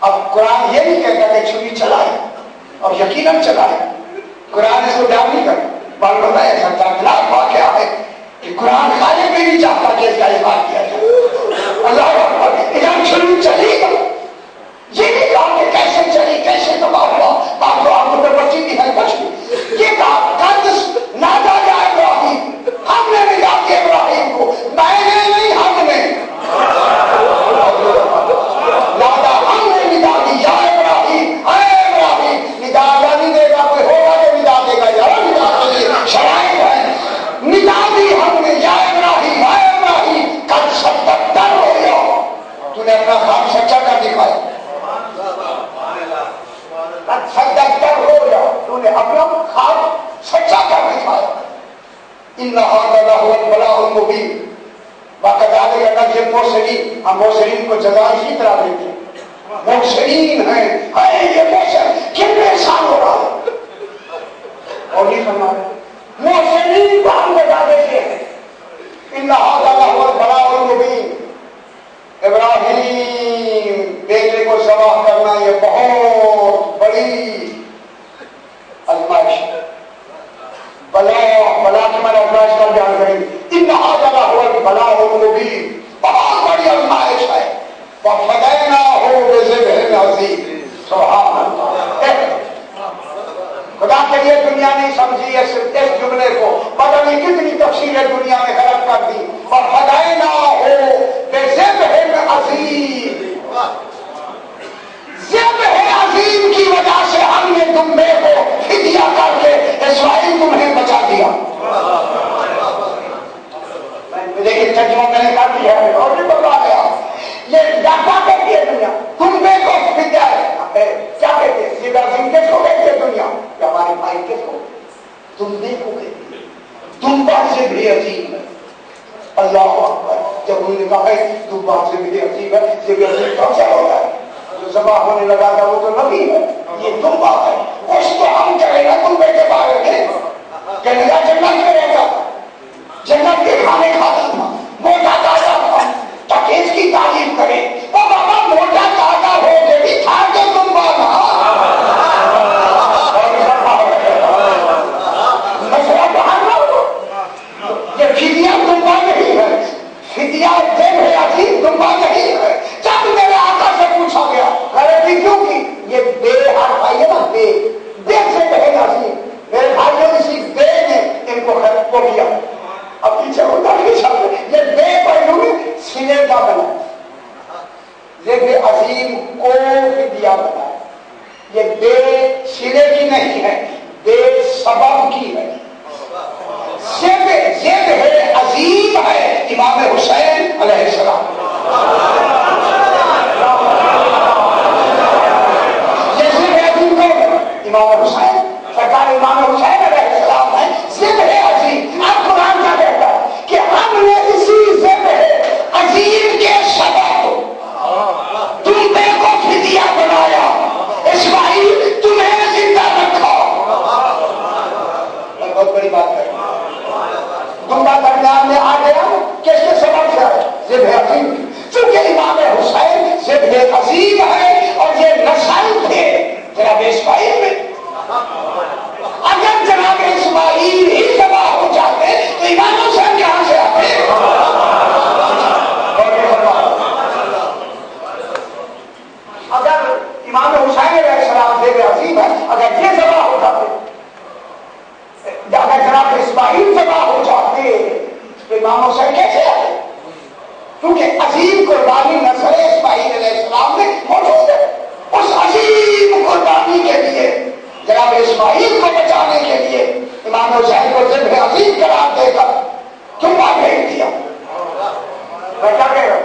[SPEAKER 1] اب قرآن یہ نہیں کہتا کہ چھری چلائے، اور یقیناً چلائے، قرآن اس کو ڈال نہیں کرتا، معلوم ہے ایسا دردناک واقعہ ہے کہ قرآن خالق میں نہیں چاہتا کہ اس کا اظہار کیا جائے، اللہ اکبر، ادھر چھری چلی گا، یہ نہیں کہا کہ کیسے چلی، کیسے تباہ ہوا، آپ کو آنکھوں پہ پٹی بھی ہے کچھ بھی، یہ کہا قدس نادا یا ابراہیم، ہم نے ملا کے ابراہیم کو، میں نے نہیں، ہم نے نادا، ہم نے ندا دی یا ابراہیم، اے ابراہیم، ندا نہیں دے گا کوئی ہوگا جو ندا دے گا، یا ندا کے لیے شرائط ہے، ندا دی ہم نے یا ابراہیم، اے ابراہیم، قد صدقت الرؤیا، تو نے اپنا خواب سچا کر دکھایا، قد صدقت الرؤیا، تو نے اپنا خواب سچا کر دکھایا، ان هذا لهو البلاء المبین، وَكَذَلِكَ نَجْزِي الْمُحْسِنِينَ، ہم محسنین کو جزا اسی طرح دیتے ہیں، محسنین ہیں، یہ محسن کتنے سال ہو رہا ہے، اور نہیں فرما رہے محسنین کو ہم جزا دیتے ہیں، ان هذا لهو البلاء المبین، ابراہیم بیٹے کو ذبح کرنا یہ بہت بڑی آزمائش ہے، بلا کے معنی افراش کا بیان کریں گے، ان هذا لهو البلاء المبین، بہت بڑی آزمائش ہے، وَفَدَيْنَاهُ بِذِبْحٍ عَظِيمٍ، سبحان اللہ، یہ دنیا میں غلط کر دی. وَفَدَيْنَاهُ بِذِبْحٍ عَظِيمٍ. ذبح عظیم کی وجہ سے ہم نے دمبے کو فدیہ کر کے اسماعیل تمہیں بچا دیا. لیکن ترجمہ میں نے کر دیا ہے اور بھی بتا گیا. یہ کیا کہتی ہے دنیا؟ دمبے کو فدیہ کیا کہتے ہیں؟ ذبح عظیم کس کو کہتے ہیں دنیا؟ کہ ہمارے بھائی کس کو؟ دمبے کو کہتے ہیں. دمبا ذبح عظیم ہے. اللہ اکبر. جب انہوں نے کہا ہے دمبا ذبح عظیم ہے، ذبح عظیم کون سا ہوتا ہے؟ جو ذبح ہونے لگا تھا وہ تو نبی ہے. یہ دمبا ہے. کچھ تو ہم کریں گا دمبے کے بارے میں. کہنے گا جنت میں رہتا تھا، جنت کے کھانے کھاتا تھا، موٹا تازہ تھا تاکہ اس کی تعریف کرے. وہ بابا موٹا تازہ ہو کے بھی تھا جو دمبا تھا. مسئلہ باہر نہ ہو. یہ فدیہ دمبا نہیں ہے. فدیہ ذبح عظیم دمبا نہیں ہے. جب میرے آقا سے پوچھا گیا غلطی کیوں کی؟ یہ بے حرف آئی ہے نا، بے بے سے کہے گا سی. میرے بھائیوں اسی بے نے ان کو خراب کو کیا. اب پیچھے ہوتا نہیں چاہتے. یہ بے پہلو سینے کا بنا، ذبح عظیم کو فدیہ بنا. یہ بے سینے کی نہیں ہے، بے سبب کی ہے. ذبح عظیم ہے امام حسین علیہ السلام. یہ ذبح عظیم کو امام حسین سرکار امام حسین علیہ السلام ہے. ذبح عظیم. اب قرآن کا کہتا ہے کہ ہم نے اسی ذبح عظیم کے سبب تمہیں کو فدیہ بنایا. اسماعیل تمہیں زندہ رکھا. بہت بڑی بات ہے. دمبا درمیان میں آ گیا کس کے سبب سے ہے؟ ذبح عظیم. چونکہ امام حسین ذبح عظیم ہے اور یہ نسل تھے جناب اسماعیل میں. اگر جناب اسماعیل ہی تباہ ہو جاتے تو امام حسین یہاں سے آتے. اگر امام حسین علیہ السلام ذبح عظیم ہے، اگر یہ تباہ ہو جاتے، اگر جناب اسماعیل تباہ ہو جاتے تو امام حسین کیسے آتے؟ کیونکہ عظیم قربانی نسل اسماعیل علیہ السلام میں موجود ہے. اس عظیم قربانی کے لیے جناب اسماعیل کو بچانے کے لیے امام حسین کو ذبح عظیم قرار دے کر دمبا بھیج دیا. میں کیا کہہ رہا ہوں؟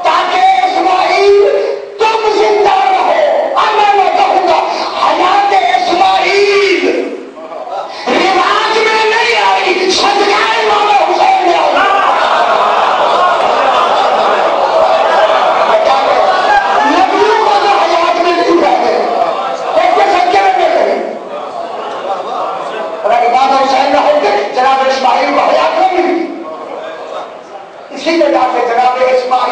[SPEAKER 1] تاکہ اسماعیل تم زندہ رہو. اب میں کہوں گا حیات اسماعیل رواج میں نہیں آئی، صدقہ امام حسین میں آئی. میں کیا کہہ رہا ہوں؟ نبیوں کو تو حیات میں نہیں رہتے، ایک کے سکے میں نہیں. اگر امام حسین نہ ہوتے جناب اسماعیل کو حیات نہیں ملتی. اسی وجہ سے جناب اسماعیل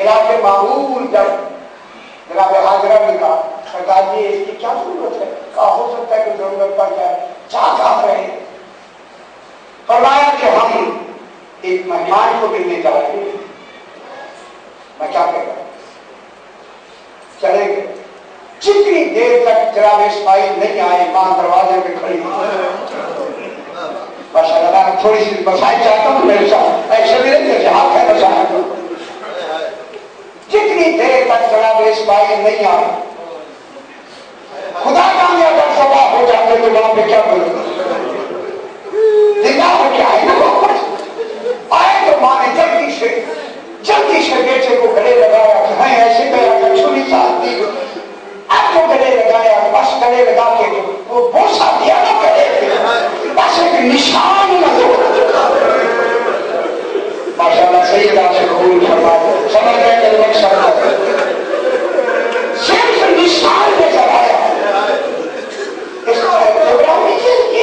[SPEAKER 1] خلاف معمول جب جناب حاضرہ نے کہا سرکار جی اس کی کیا ضرورت ہے؟ کہا ہو سکتا ہے کہ ضرورت پڑ جائے، چاہ کہاں رہے ہیں؟ فرمایا کہ ہم ایک مہمان کو ملنے جا رہے ہیں۔ میں کیا کہہ رہا ہوں؟ چلے گئے۔ جتنی دیر تک جناب اسماعیل نہیں آئے ماں دروازے پہ کھڑی ماشاء اللہ میں تھوڑی سی بسائی چاہتا ہوں میرے ساتھ ایسے بھی نہیں جیسے ہاتھ ہے بسایا۔ جتنی دیر تک جناب اسماعیل نہیں آئے خدا کا میں اگر سوا ہو جاتے تو وہاں پہ کیا بولوں زندہ ہو کیا ہے نا واپس آئے تو ماں نے جلدی سے بیٹے کو گلے لگایا کہ ہاں ایسے گیا کہ چھری ساتھ دی اب تو گلے لگایا بس گلے لگا کے وہ بوسا دیا نا گلے بس ایک نشان نہ دو ماشاءاللہ سیدہ سے قبول فرمائے سمجھ گئے کہ مقصد صرف نشان نظر آیا اس کا پروگرام نہیں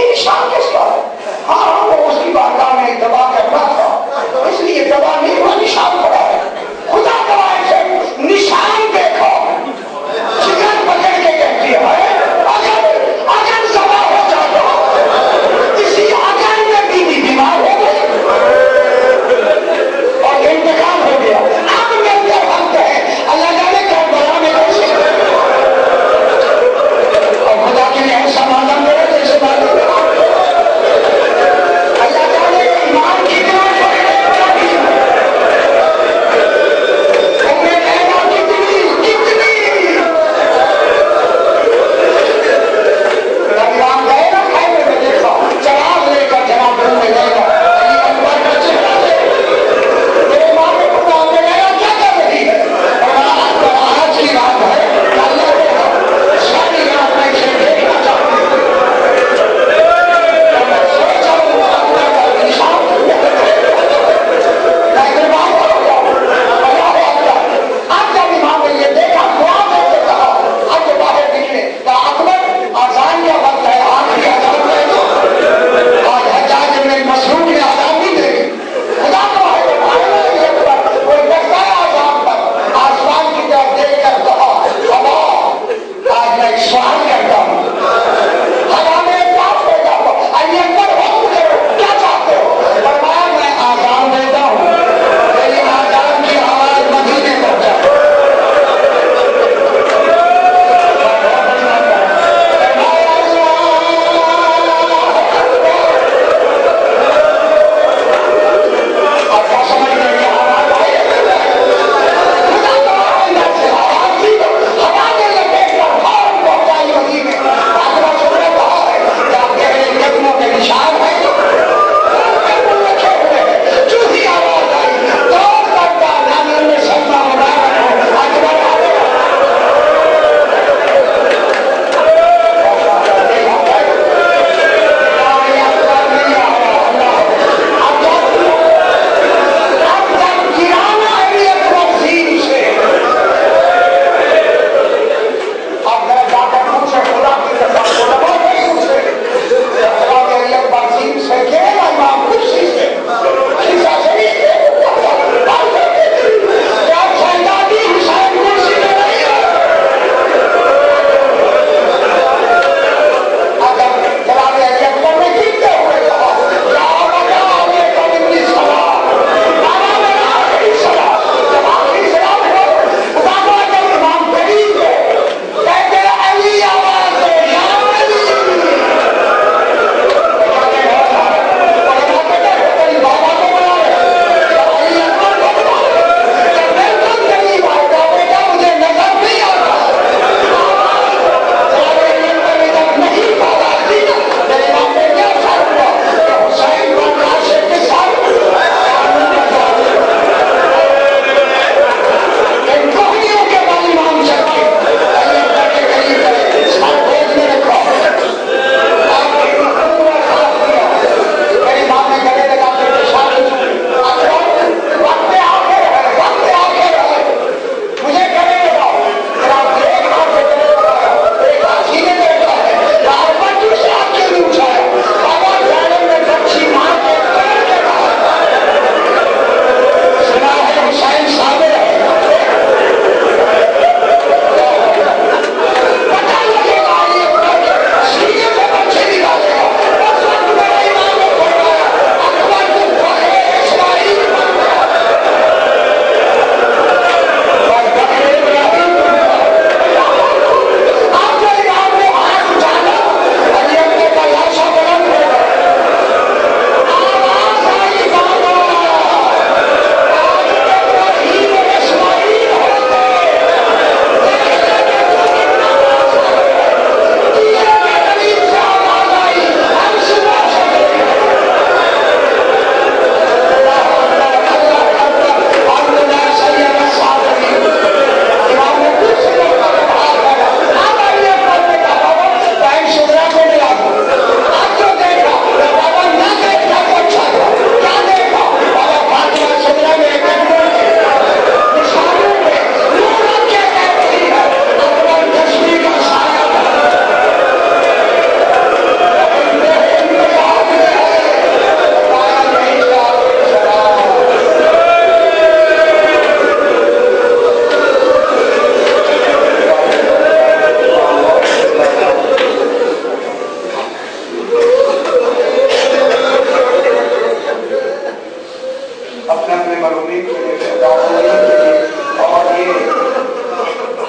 [SPEAKER 1] اور یہ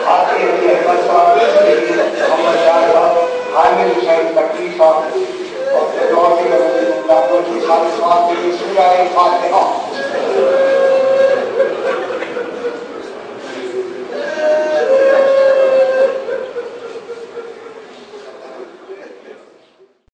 [SPEAKER 1] آتے ہوئے احمد صاحب محمد شاہ صاحب حامد حسین تقی صاحب اور فردوسی رضی اللہ عنہ کی خالص بات کے لیے سورہ فاتحہ